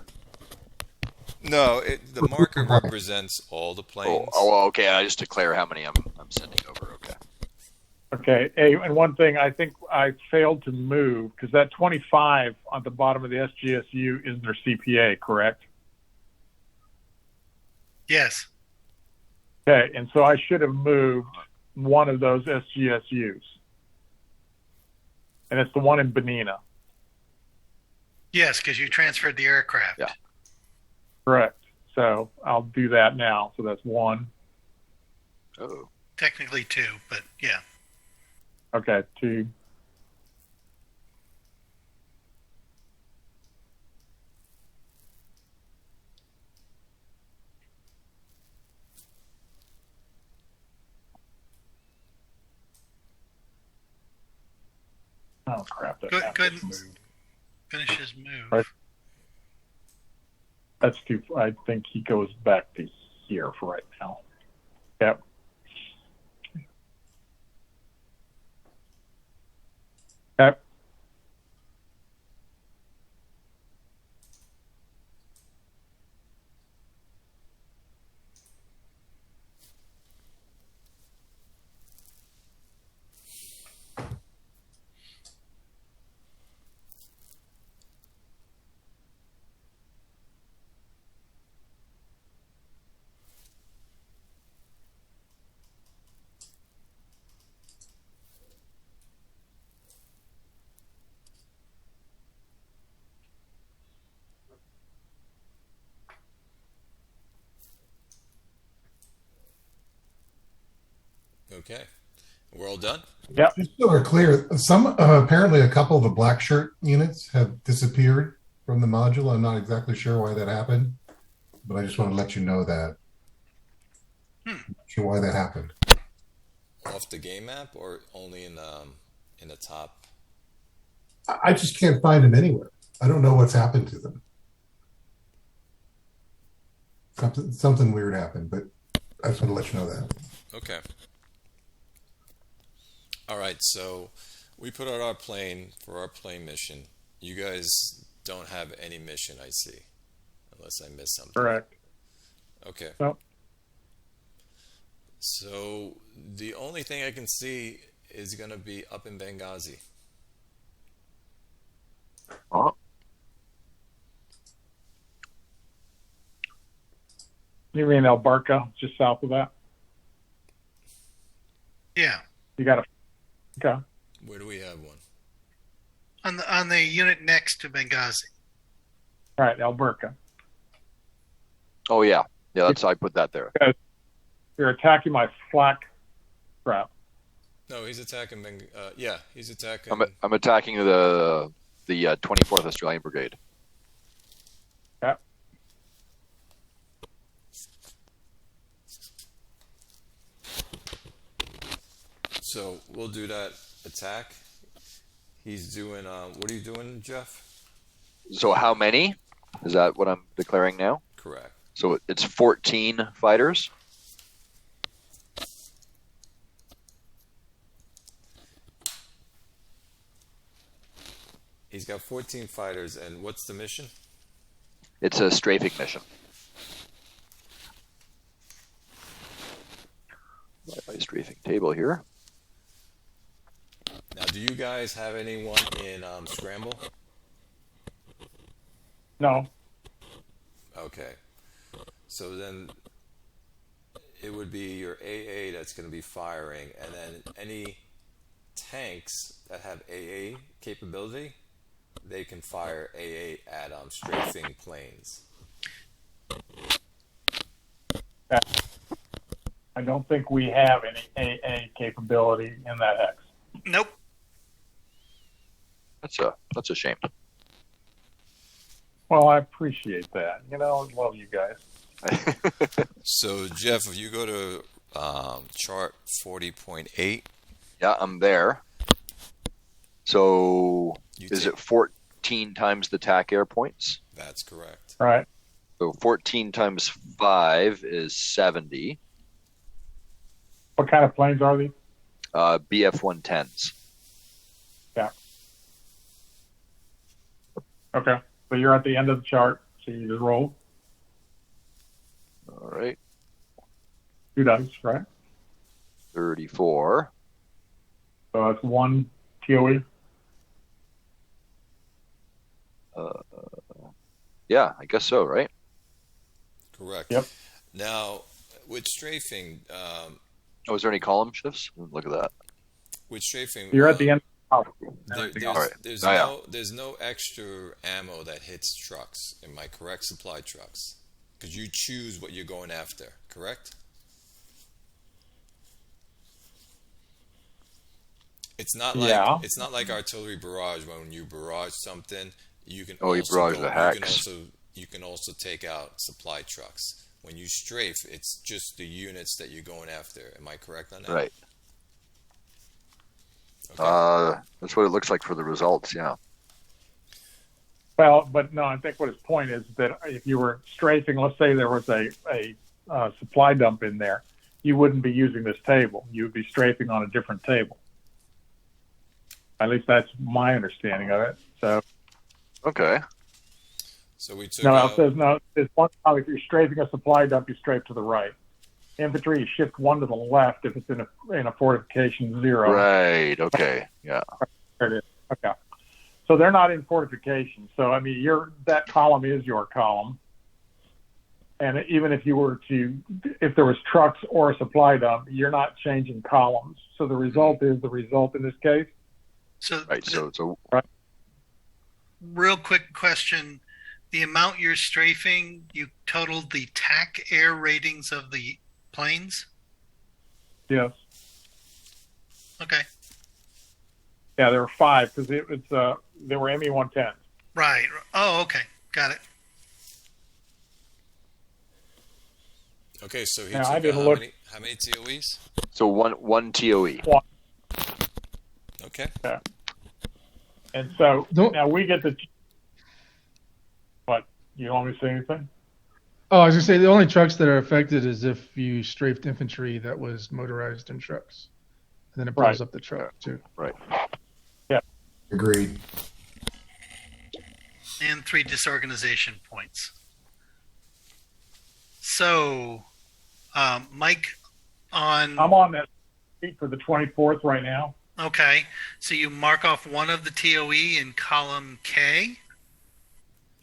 No, the marker represents all the planes. Okay. Just declare how many I'm sending over. Okay. Okay. Hey, and one thing I think I failed to move because that 25 on the bottom of the SGSU is their CPA, correct? Yes. Okay, and so I should have moved one of those SGSUs, and it's the one in Benina. Yes, because you transferred the aircraft. Yeah. Correct. So I'll do that now. So that's one. Oh. Technically two, but yeah. Okay, two. Oh crap! That Good- map good. just moved. Finish his move. Right. That's too. I think he goes back to here for right now. Yep. Yep. Okay, we're all done. Yep. Just so we're clear, some apparently a couple of the black shirt units have disappeared from the module. I'm not exactly sure why that happened, but I just want to let you know that. Not sure why that happened. Off the game map or only in the top? I just can't find them anywhere. I don't know what's happened to them. Something weird happened, but I just want to let you know that. Okay. All right, so we put out our plane for our plane mission. You guys don't have any mission, I see, unless I missed something. Correct. Okay. Nope. So the only thing I can see is going to be up in Benghazi. Oh. You mean El Barca, just south of that? Yeah. You got a. Okay. Where do we have one? On the unit next to Benghazi. All right, El Barca. Oh yeah. That's I put that there. You're attacking my flak crap. No, he's attacking yeah, he's attacking. I'm attacking the 24th Australian Brigade. Yep. So we'll do that attack. He's doing what are you doing, Jeff? So how many? Is that what I'm declaring now? Correct. So it's 14 fighters. He's got 14 fighters, and what's the mission? It's a strafing mission. My strafing table here. Now, do you guys have anyone in Scramble? No. Okay. So then it would be your AA that's going to be firing, and then any tanks that have AA capability, they can fire AA at strafing planes. I don't think we have any AA capability in that hex. Nope. That's a shame. Well, I appreciate that. I love you guys. So, Jeff, if you go to chart 40.8. Yeah, I'm there. So is take- it 14 times the TAC air points? That's correct. Right. So 14 times 5 is 70. What kind of planes are these? BF-110s. Yeah. Okay. So you're at the end of the chart. So you just roll. All right. 2 dice, right? 34. So that's 1 TOE. Yeah, I guess so, right? Correct. Yep. Now, with strafing, Oh, is there any column shifts? Look at that. with strafing, You're at the end. There, All right. there's no extra ammo that hits trucks. Am I correct? Supply trucks, because you choose what you're going after. Correct. It's not like artillery barrage. When you barrage something, you can you barrage the hacks. You can also take out supply trucks. When you strafe, it's just the units that you're going after. Am I correct on that? Right. Okay. That's what it looks like for the results, yeah. Well, but no, I think what his point is that if you were strafing, let's say there was a supply dump in there, you wouldn't be using this table. You would be strafing on a different table. At least that's my understanding of it. So Okay. So we took it says there's one time if you're strafing a supply dump, you strafe to the right. Infantry, you shift 1 to the left if it's in a fortification 0. Right, okay, yeah. There it is. Okay. So they're not in fortification. So I mean, that column is your column. And even if if there was trucks or a supply dump, you're not changing columns. So the result is the result in this case. So, Right, so real quick question. The amount you're strafing, you totaled the TAC air ratings of the planes? Yes. Okay. Yeah, there were 5 because it was there were ME-110s. Right. Oh, okay. Got it. Okay, so he Now, took I out didn't look. how many TOEs? so one TOE. Okay. And so Don't- now we get the. What? You want me to say anything? Oh, I was gonna say the only trucks that are affected is if you strafed infantry that was motorized in trucks, and then it blows Right. up the truck too. Right. Agreed. And 3 disorganization points. So, Mike, I'm on that sheet for the 24th right now. okay, so you mark off one of the TOE in column K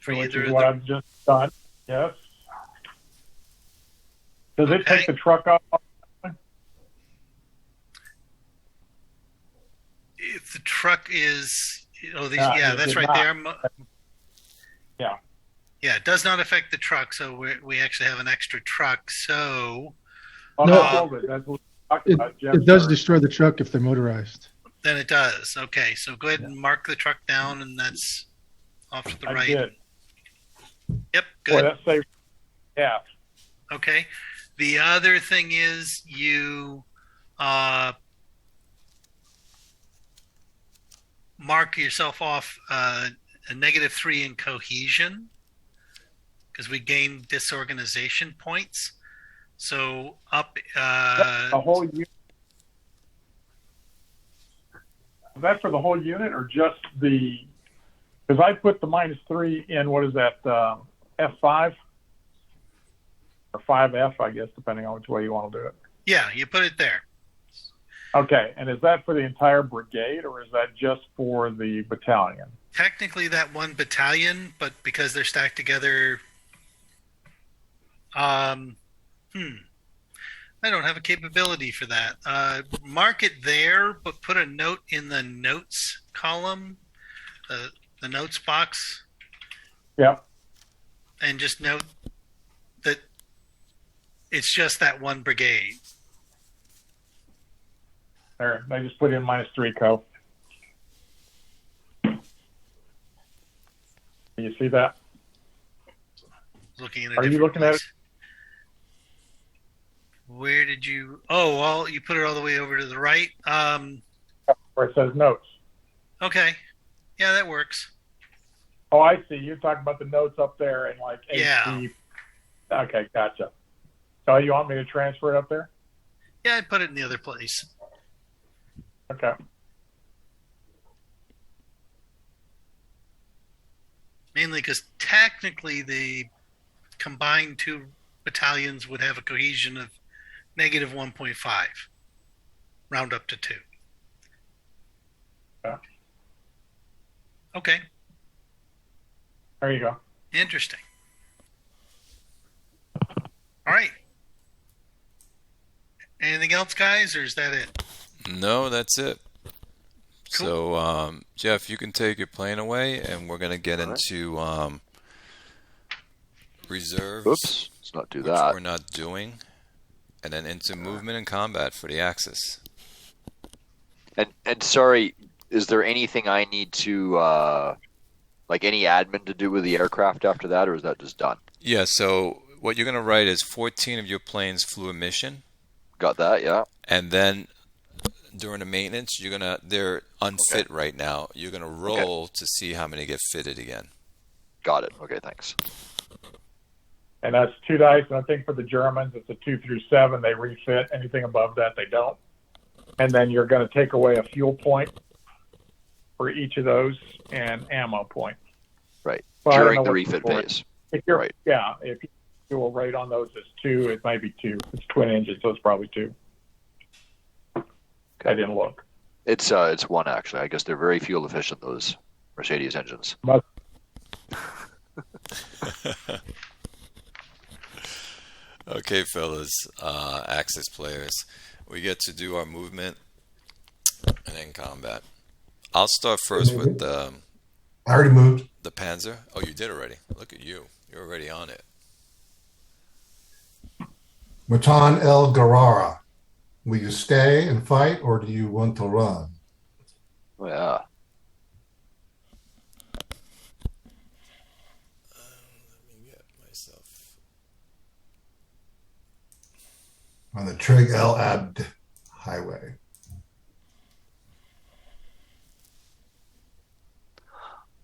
for Which either is what I've just done. Yes. Does it Okay. take the truck off? if the truck is, Yeah, it that's did right not. there. Yeah. Yeah, it does not affect the truck, so we actually have an extra truck. So Oh, No. no, good. That's what we talked about. Jeff, It does sorry. destroy the truck if they're motorized. then it does. Okay, so go ahead and mark the truck down, and that's off to the I right. did. Yep, Boy, good. that saved. Yeah. Okay. The other thing is you mark yourself off a -3 in cohesion because we gained disorganization points. So up. The whole unit. Is that for the whole unit or just the? Because I put the -3 in. What is that? F5 or 5F, I guess, depending on which way you want to do it. Yeah, you put it there. Okay, and is that for the entire brigade or is that just for the battalion? Technically, that one battalion, but because they're stacked together, I don't have a capability for that. Mark it there, but put a note in the notes column, the notes box, Yep. and just note that it's just that one brigade. There, I just put in -3 co. You see that? Looking at a Are you different looking at place. Where did you? Oh, well, you put it all the way over to the right. Where it says notes. Okay, yeah, that works. Oh, I see. You're talking about the notes up there and like Yeah. HC. Okay, gotcha. So you want me to transfer it up there? Yeah, I put it in the other place. Okay. Mainly because technically the combined two battalions would have a cohesion of -1.5, round up to 2. Yeah. Okay, There you go. interesting. All right. Anything else, guys, or is that it? No, that's it. So, Jeff, you can take your plane away, and we're going to get into reserves. Oops, let's not do which that. we're not doing, and then into movement and combat for the Axis. And sorry, is there anything I need to like any admin to do with the aircraft after that, or is that just done? Yeah, so what you're going to write is 14 of your planes flew a mission, Got that? Yeah. and then during the maintenance, they're unfit right now. You're going to roll to see how many get fitted again. Got it. Okay, thanks. And that's 2 dice. And I think for the Germans, it's a 2 through 7. They refit. Anything above that, they don't. And then you're going to take away a fuel point for each of those and ammo point. Right. Well, I don't During know the what refit for it. phase. If you're, Right. Yeah, if your fuel rate on those is 2, it might be 2. It's twin engine, so it's probably 2. I didn't look. It's 1 actually. I guess they're very fuel efficient, those Mercedes engines. Must- Okay, fellas, Axis players, we get to do our movement and then combat. I'll start first with I already moved. the Panzer. Oh, you did already. Look at you. You're already on it. Matan El Garara. Will you stay and fight, or do you want to run? Oh, yeah. Let me get myself. On the Trig El Abd Highway.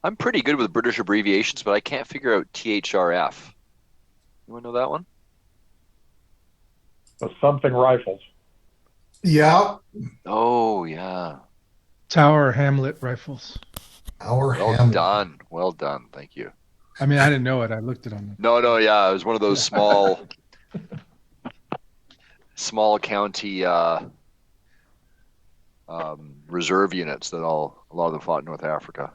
I'm pretty good with British abbreviations, but I can't figure out THRF. You want to know that one? The something rifles. Yeah, Oh, yeah. Tower Hamlet rifles. our Well Hamlet. done. Well done. Thank you. I mean, I didn't know it. I looked it on the. No, yeah. It was one of those small, small county reserve units that a lot of them fought in North Africa.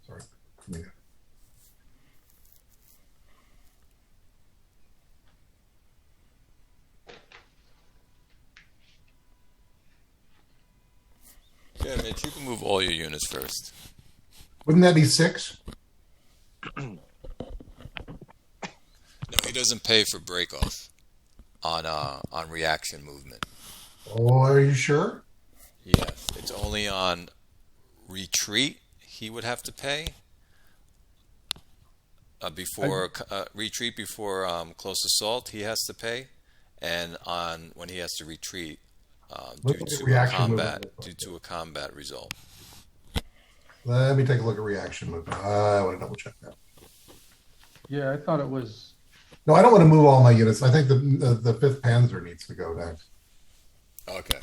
Sorry. Yeah. Yeah, Mitch, you can move all your units first. Wouldn't that be 6? No, he doesn't pay for break off on reaction movement. Oh, are you sure? Yes, it's only on retreat he would have to pay. Before retreat before close assault, he has to pay, and on when he has to retreat Look due at the to a reaction combat movement. result. Let me take a look at reaction movement. I want to double check that. Yeah, I thought it was. No, I don't want to move all my units. I think the 5th Panzer needs to go next. Okay.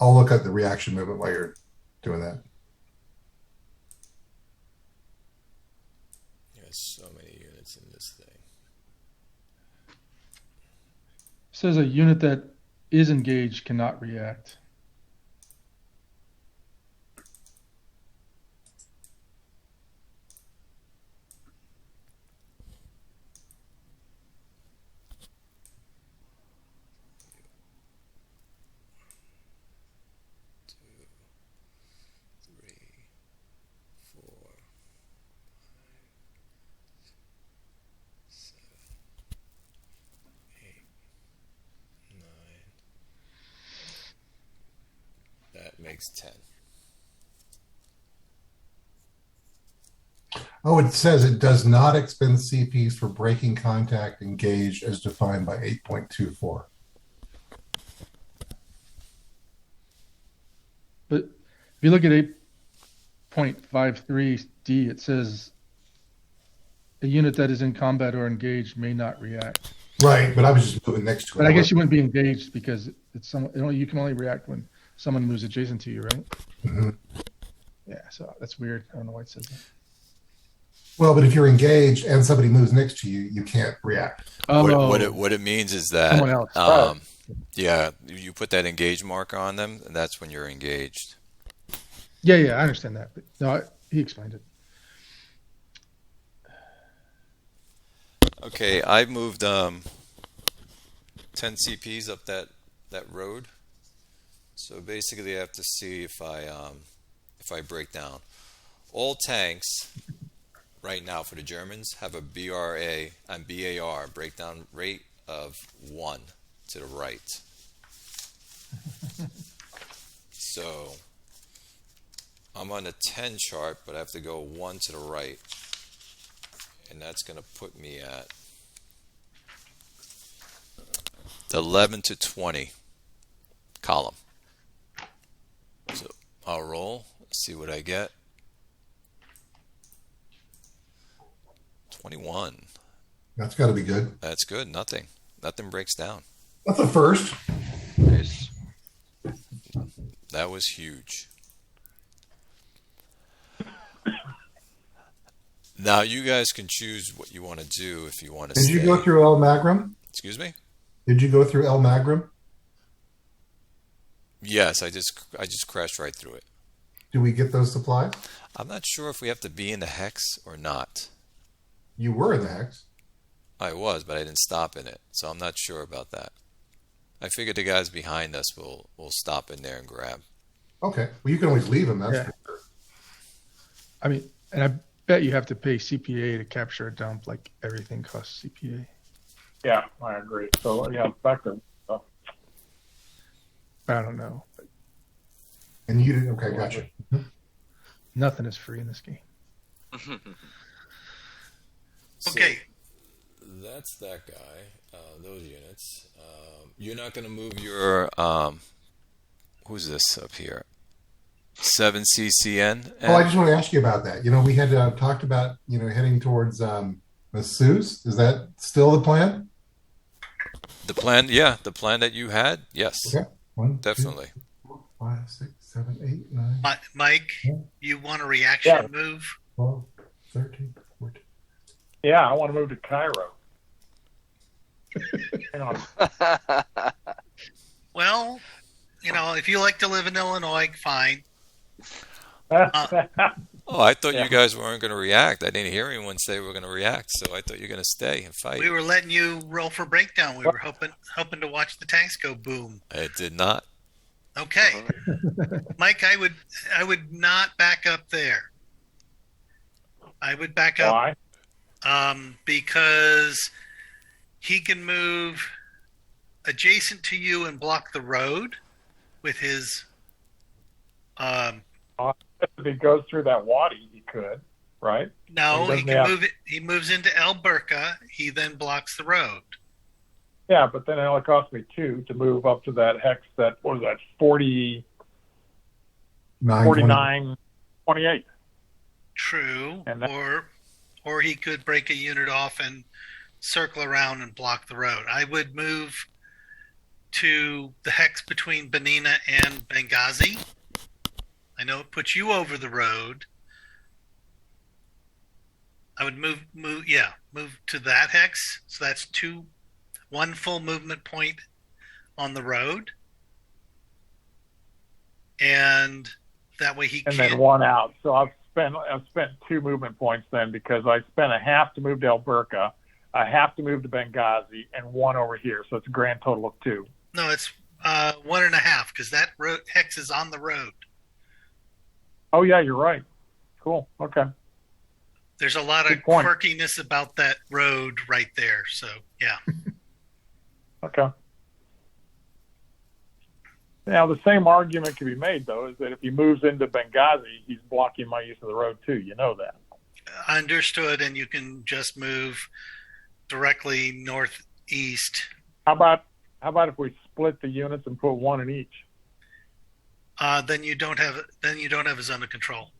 I'll look at the reaction movement while you're doing that. There's so many units in this thing. Says a unit that is engaged cannot react. That makes 10. Oh, it says it does not expend CPs for breaking contact engaged as defined by 8.24. But if you look at 8.53D, it says a unit that is in combat or engaged may not react. Right, but I was just moving next to it. But I guess you wouldn't be engaged because it's you can only react when someone moves adjacent to you, right? Mm-hmm. Yeah, so that's weird. I don't know why it says that. Well, but if you're engaged and somebody moves next to you, you can't react. Oh, What it means is that someone else. yeah, you put that engage marker on them, and that's when you're engaged. Yeah, I understand that. But no, he explained it. Okay, I moved 10 CPs up that road. So basically, I have to see if I break down. All tanks right now for the Germans have a BRA and BAR breakdown rate of 1 to the right. So I'm on a 10 chart, but I have to go 1 to the right. And that's going to put me at the 11 to 20 column. So I'll roll, see what I get. 21. That's got to be good. That's good. Nothing breaks down. That's a first. Nice. That was huge. Now you guys can choose what you want to do if you want to. Did you go through El Magram? Excuse me? Did you go through El Magram? Yes, I just crashed right through it. Do we get those supplies? I'm not sure if we have to be in the hex or not. You were in the hex. I was, but I didn't stop in it, so I'm not sure about that. I figured the guys behind us will stop in there and grab. Okay. Well, you can always leave them. That's for sure. I mean, and I bet you have to pay CPA to capture a dump, like everything costs CPA. Yeah, I agree. So, yeah, effective. So. I don't know. And you didn't. Okay, gotcha. Nothing is free in this game. Okay. That's that guy. Those units. You're not going to move your who's this up here? 7CCN. Oh, I just want to ask you about that. We had talked about heading towards Masseuse. Is that still the plan? The plan, yeah, the plan that you had, yes, Okay. 1, definitely. 2, 4, 5, 6, 7, 8, 9, Mike, you want a reaction move? 12, 13, 14. Yeah, I want to move to Cairo. Hang on. Well, if you like to live in Illinois, fine. Oh, I thought you guys weren't going to react. I didn't hear anyone say we were going to react, so I thought you were going to stay and fight. We were letting you roll for breakdown. We were hoping to watch the tanks go boom. It did not. Okay, Mike, I would not back up there. I would back up. Why? Because he can move adjacent to you and block the road with his. If he goes through that wadi, he could, right? No, he can move it. He moves into El Burqa. He then blocks the road. Yeah, but then it only cost me 2 to move up to that hex that, what was that, 49, 28. True. And that, Or he could break a unit off and circle around and block the road. I would move to the hex between Benina and Benghazi. I know it puts you over the road. I would move to that hex. So that's 1 full movement point on the road. And that way he and can. then 1 out. So I've spent 2 movement points then, because I spent a half to move to El Burqa, a half to move to Benghazi, and 1 over here. So it's a grand total of 2. No, it's 1.5, because that hex is on the road. Oh yeah, you're right. Cool. Okay. There's a lot of quirkiness about that road right there. So yeah. Okay. Now the same argument can be made, though, is that if he moves into Benghazi, he's blocking my use of the road too. You know that. Understood, and you can just move directly northeast. How about if we split the units and put 1 in each? Then you don't have a zone of control.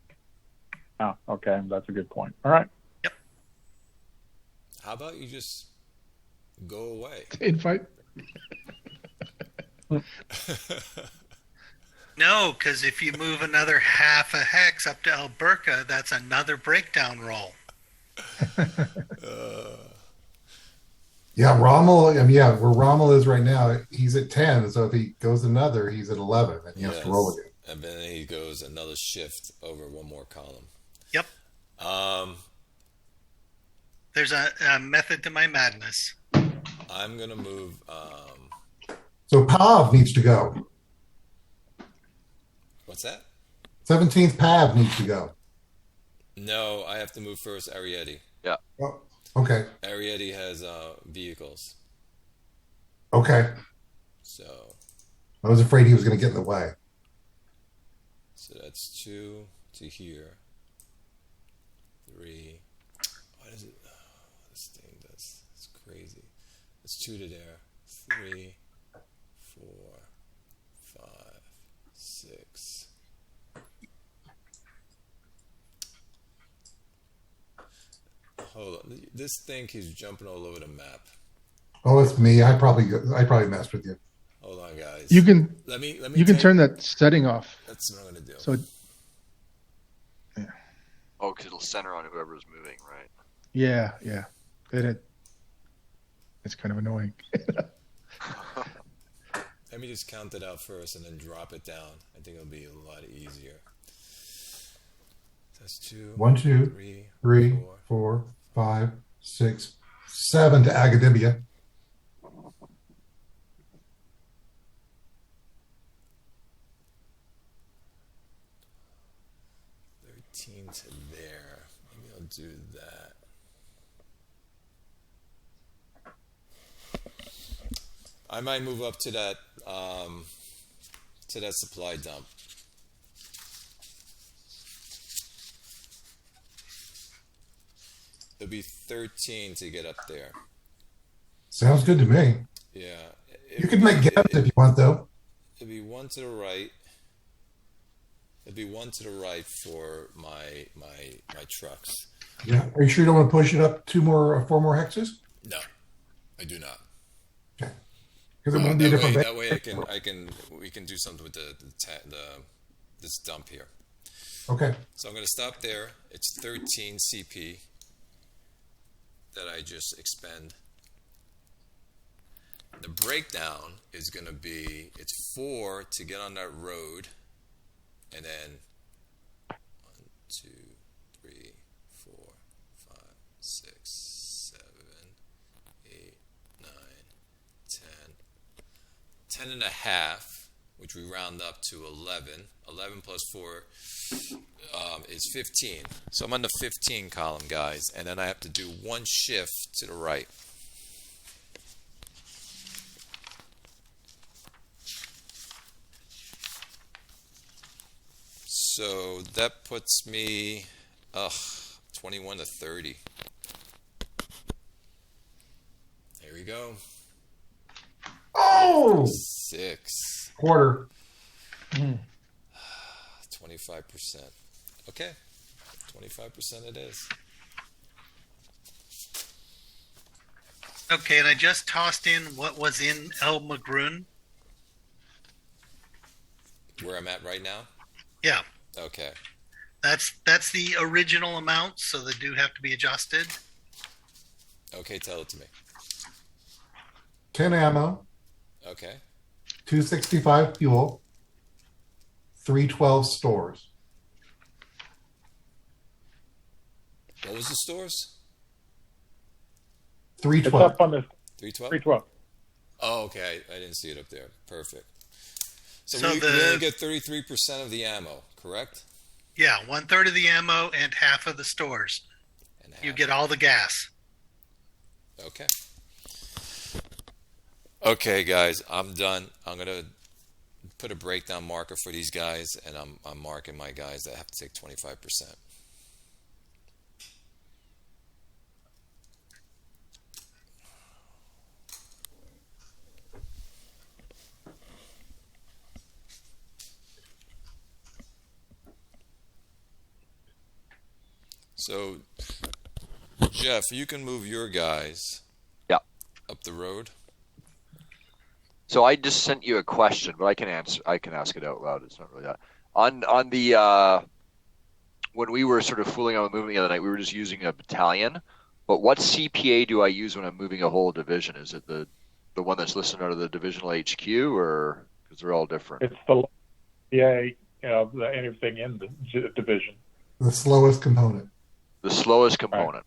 Oh, okay, that's a good point. All right. Yep. How about you just go away? Infight. No, because if you move another half a hex up to El Burqa, that's another breakdown roll. Yeah, Rommel. I mean, yeah, where Rommel is right now, he's at 10. So if he goes another, he's at 11, and he has to roll again. And then he goes another shift over 1 more column. Yep. There's a method to my madness. I'm gonna move. So Pav needs to go. What's that? 17th Pav needs to go. No, I have to move first. Arietti. Yeah. Oh, okay. Arietti has vehicles. Okay. So. I was afraid he was going to get in the way. So that's 2 to here. 3. What is it? Oh, this thing does. It's crazy. It's 2 to there. 3, 4, 5, 6. Hold on. This thing keeps jumping all over the map. Oh, it's me. I probably messed with you. Hold on, guys. You can let me you can turn that setting off. That's what I'm gonna do. So Oh, because it'll center on whoever's moving, right? yeah. It's kind of annoying. Let me just count it out first and then drop it down. I think it'll be a lot easier. That's 2, 1, 2, 3, 4, 5, 6, 7 to Academia. To there. Maybe I'll do that. I might move up to that supply dump. It'll be 13 to get up there. Sounds good to me. Yeah. You could make gaps if you want, though. It'll be 1 to the right. It'd be 1 to the right for my trucks. Yeah. Are you sure you don't want to push it up 4 more hexes? No, I do not. Okay. Because it won't be a different. That way, we can do something with this dump here. Okay. So I'm going to stop there. It's 13 CP that I just expend. The breakdown is going to be, it's 4 to get on that road. And then 1, 2, 3, 4, 5, 6, 7, 8, 9, 10. 10 and a half, which we round up to 11. 11 plus 4 is 15. So I'm on the 15 column, guys. And then I have to do 1 shift to the right. So that puts me 21 to 30. There we go. Oh! 6. Quarter. 25%. Okay. 25% it is. Okay, and I just tossed in what was in El Magroon. Where I'm at right now? Yeah, Okay. that's the original amount, so they do have to be adjusted. Okay, tell it to me. 10 ammo, Okay. 265 fuel, 312 stores. What was the stores? It's 312. up on the 312? 312. Oh, okay. I didn't see it up there. Perfect. So, So we the- only get 33% of the ammo, correct? Yeah, 1/3 of the ammo and half of the stores. And You half. get all the gas. Okay. Okay, guys, I'm done. I'm gonna put a breakdown marker for these guys, and I'm marking my guys that have to take 25%. So, Jeff, you can move your guys Yeah. up the road. So I just sent you a question, but I can answer. I can ask it out loud. It's not really that. On the when we were sort of fooling around with moving the other night, we were just using a battalion. But what CPA do I use when I'm moving a whole division? Is it the one that's listed out of the divisional HQ, or because they're all different? It's the anything in the division. The slowest component. The slowest component.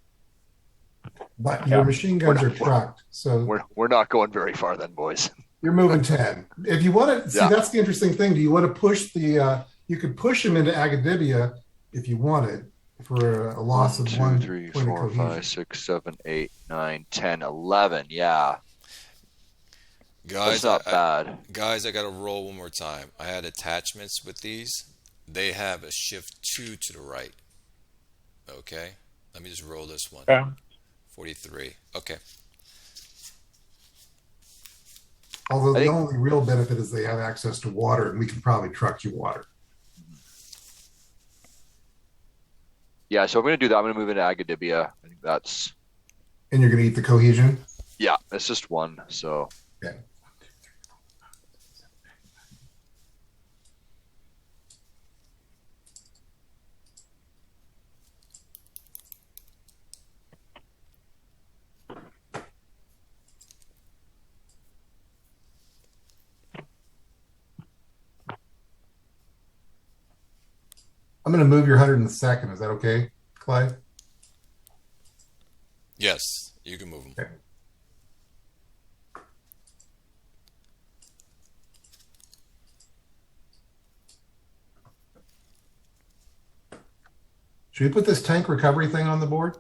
But your machine guns are trucked, so We're not going very far then, boys. you're moving 10. If you want to see, Yeah. that's the interesting thing. Do you want to push the? You could push them into Agadibia if you wanted for a loss of 1, 2, 3, one point of 4, cohesion. 5, 6, 7, 8, 9, 10, 11. Yeah, Guys, that's not bad. Guys, I got to roll one more time. I had attachments with these. They have a shift 2 to the right. Okay. Let me just roll this one. Yeah. 43. Okay. Although I the think- only real benefit is they have access to water, and we can probably truck you water. Yeah, so I'm going to do that. I'm going to move into Agadibia. I think that's, And you're going to eat the cohesion. yeah, it's just one. So Okay. I'm going to move your 102nd. Is that okay, Clyde? Yes, you can move them. Okay. Should we put this tank recovery thing on the board?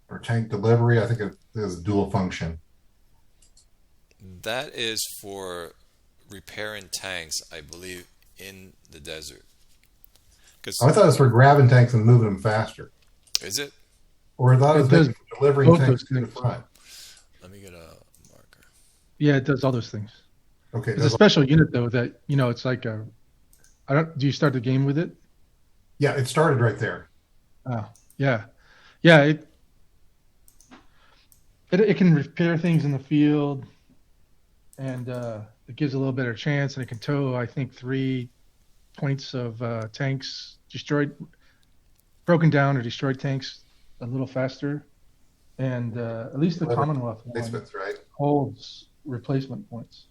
Or tank delivery? I think it is dual function. That is for repairing tanks, I believe, in the desert. I thought it was for grabbing tanks and moving them faster. Is it? Or I thought it was It does maybe for delivering both tanks those to the things. front. Let me get a marker. Yeah, it does all those things. Okay. It's a special unit though that it's like a. I don't. Do you start the game with it? Yeah, it started right there. Oh, yeah, yeah. It can repair things in the field, and it gives a little better chance, and it can tow. I think 3 points of tanks destroyed, broken down or destroyed tanks a little faster, and at least the Whatever. Commonwealth one Placements, right? holds replacement points.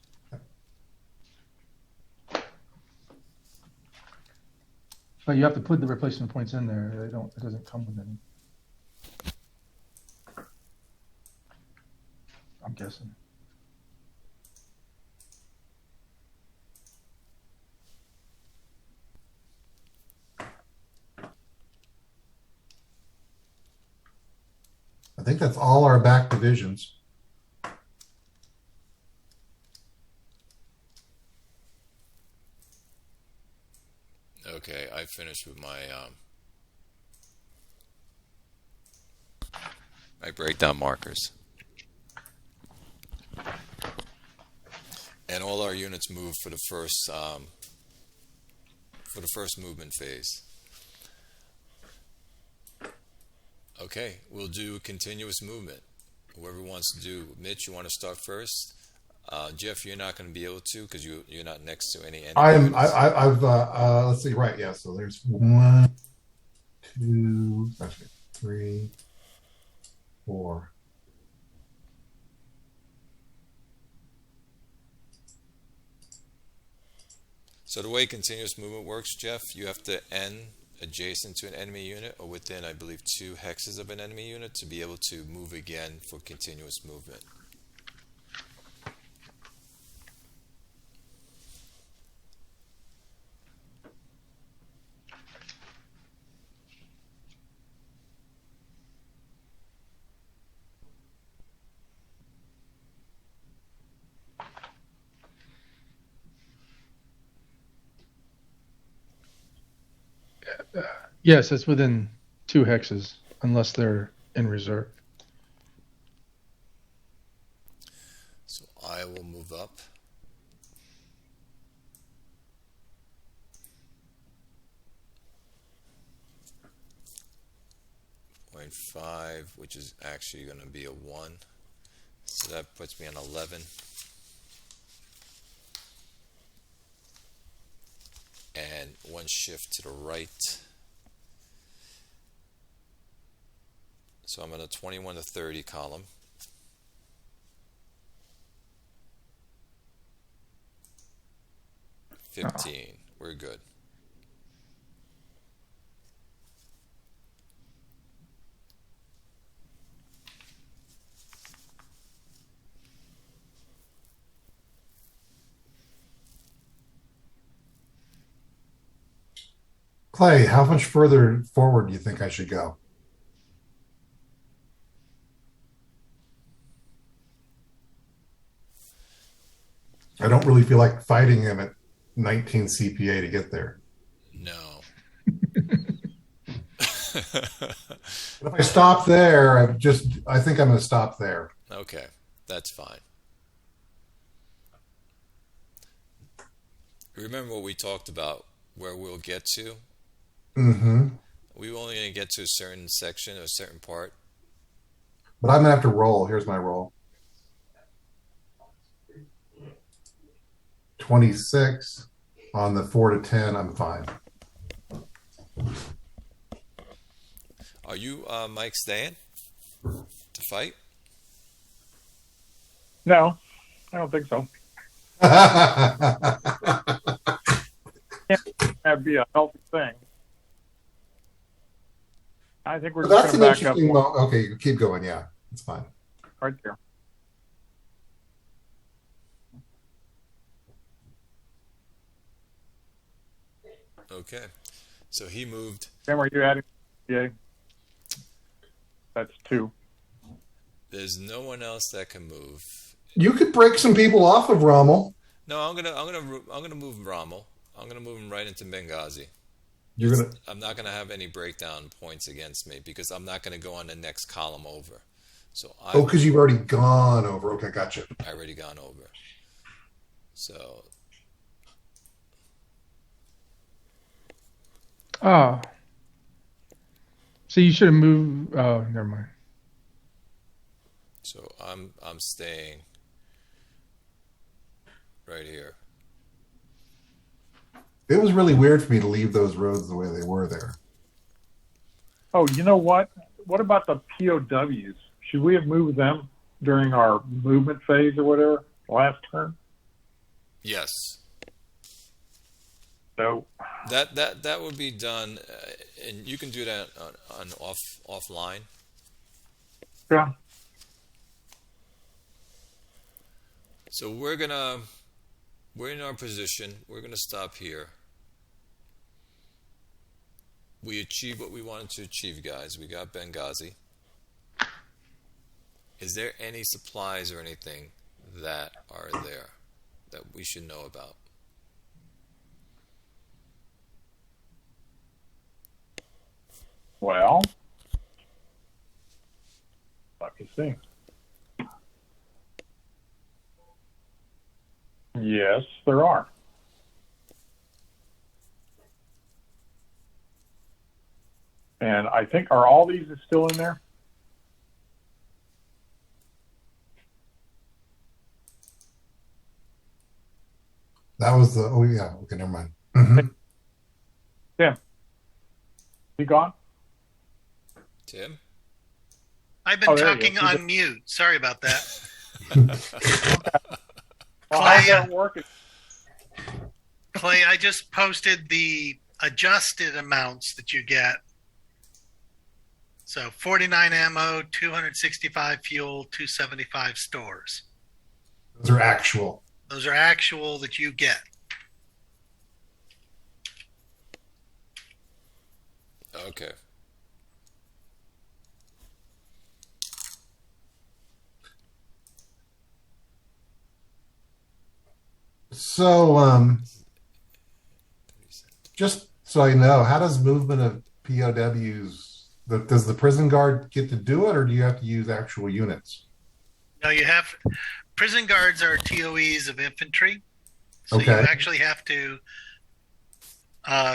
But you have to put the replacement points in there. They don't. It doesn't come with any. I'm guessing. I think that's all our back divisions. Okay, I finished with my breakdown markers. And all our units move for the first movement phase. Okay, we'll do continuous movement. Whoever wants to do. Mitch, you want to start first? Jeff, you're not going to be able to because you're not next to any. I've let's see, right? Yeah. So there's 1, 2, actually 3, 4. So the way continuous movement works, Jeff, you have to end adjacent to an enemy unit or within, I believe, 2 hexes of an enemy unit to be able to move again for continuous movement. Yes, it's within 2 hexes, unless they're in reserve. So I will move up. .5, which is actually going to be a 1. So that puts me on 11. And 1 shift to the right. So I'm in a 21 to 30 column. Oh. 15. We're good. Clay, how much further forward do you think I should go? I don't really feel like fighting him at 19 CPA to get there. No. But if I stop there, I think I'm going to stop there. Okay, that's fine. Remember what we talked about, where we'll get to? Mm-hmm. We were only going to get to a certain section or a certain part. But I'm going to have to roll. Here's my roll. 26 on the 4 to 10. I'm fine. Are you, Mike, staying to fight? No, I don't think so. That'd be a healthy thing. I think we're That's just an going to back up interesting. Okay, keep going. Yeah, it's fine. right there. Okay. So he moved. Then were you adding? Yeah. That's 2. There's no one else that can move. You could break some people off of Rommel. No, I'm gonna move Rommel. I'm gonna move him right into Benghazi. You're gonna. I'm not gonna have any breakdown points against me because I'm not gonna go on the next column over. So because you've already gone over. Okay, gotcha. I already gone over. So Oh. So you should have moved. Oh, never mind. so I'm staying right here. It was really weird for me to leave those roads the way they were there. Oh, you know what? What about the POWs? Should we have moved them during our movement phase or whatever last turn? Yes. So That would be done, and you can do that on offline. yeah, So we're in our position. We're gonna stop here. We achieved what we wanted to achieve, guys. We got Benghazi. Is there any supplies or anything that are there that we should know about? Well, let me see. Yes, there are. And I think, are all these still in there? That was the, oh yeah, okay, never mind. Mhm. Tim, he gone? Tim? I've been Oh, there you talking go. on mute. Sorry about that. Well, Clay, how's that working? Clay, I just posted the adjusted amounts that you get. So 49 ammo, 265 fuel, 275 stores. Those are actual. Those are actual that you get. Okay. So, just so I know, how does movement of POWs, does the prison guard get to do it, or do you have to use actual units? No, you have prison guards are TOEs of infantry. So Okay. you actually have to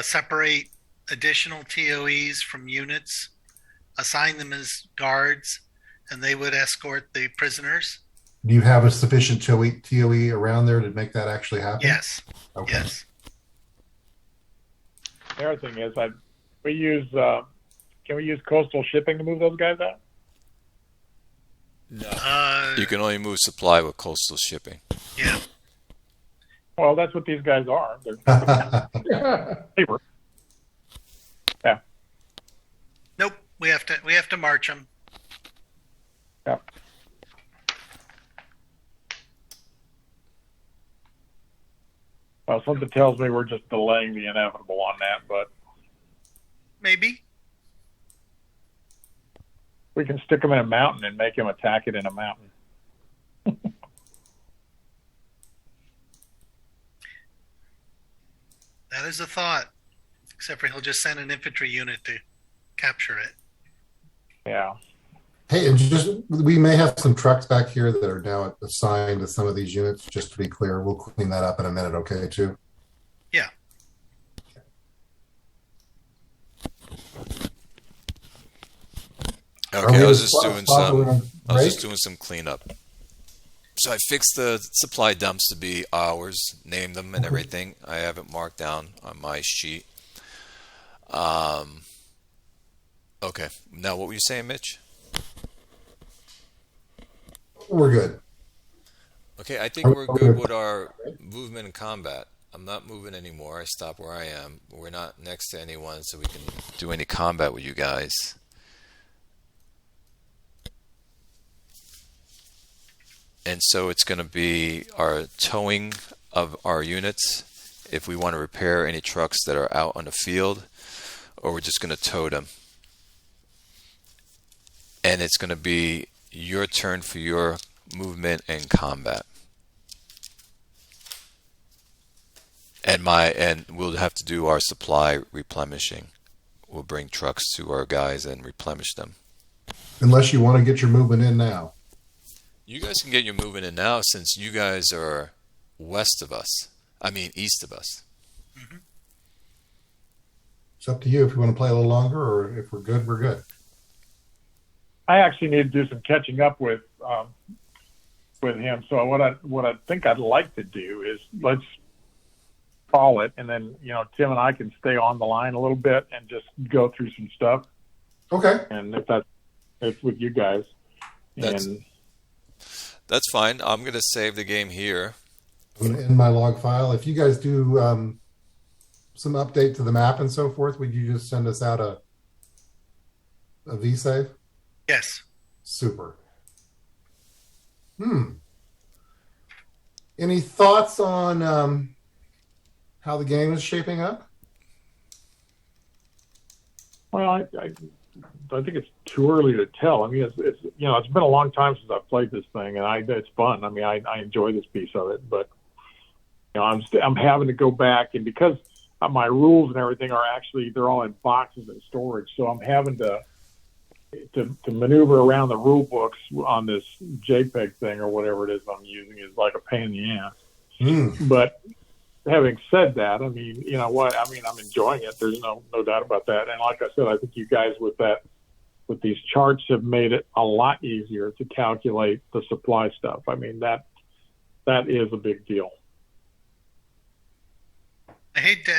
separate additional TOEs from units, assign them as guards, and they would escort the prisoners. Do you have a sufficient TOE around there to make that actually happen? Yes. Okay. Yes. The other thing is, can we use coastal shipping to move those guys out? No. You can only move supply with coastal shipping. Yeah. Well, that's what these guys are. They're labor. Yeah. Nope. We have to march them. Yeah. Well, something tells me we're just delaying the inevitable on that, but Maybe. we can stick them in a mountain and make them attack it in a mountain. That is a thought. Except for he'll just send an infantry unit to capture it. Yeah. Hey, and we may have some trucks back here that are now assigned to some of these units, just to be clear. We'll clean that up in a minute, okay, too? Yeah. Okay, I was just break? doing some cleanup. So I fixed the supply dumps to be ours, named them and everything. I have it marked down on my sheet. Okay. Now, what were you saying, Mitch? We're good. Okay, I think we're good with our movement and combat. I'm not moving anymore. I stop where I am. We're not next to anyone, so we can do any combat with you guys. And so it's going to be our towing of our units if we want to repair any trucks that are out on the field, or we're just going to tow them. And it's going to be your turn for your movement and combat. And we'll have to do our supply replenishing. We'll bring trucks to our guys and replenish them. Unless you want to get your movement in now. You guys can get your movement in now since you guys are east of us. Mm-hmm. It's up to you if you want to play a little longer, or if we're good, we're good. I actually need to do some catching up with him. So what I think I'd like to do is let's call it, and then Tim and I can stay on the line a little bit and just go through some stuff. Okay. And if with you guys, that's fine. I'm going to save the game here. I'm going to end my log file. If you guys do some update to the map and so forth, would you just send us out a V-save? Yes. Super. Any thoughts on how the game is shaping up? Well, I think it's too early to tell. I mean, it's been a long time since I've played this thing, and it's fun. I mean, I enjoy this piece of it, but I'm having to go back, and because my rules and everything are actually, they're all in boxes in storage. So I'm having to maneuver around the rule books on this JPEG thing or whatever it is I'm using is like a pain in the ass. But having said that, I mean, you know what? I mean, I'm enjoying it. There's no doubt about that. And like I said, I think you guys with these charts have made it a lot easier to calculate the supply stuff. I mean, that is a big deal. I hate to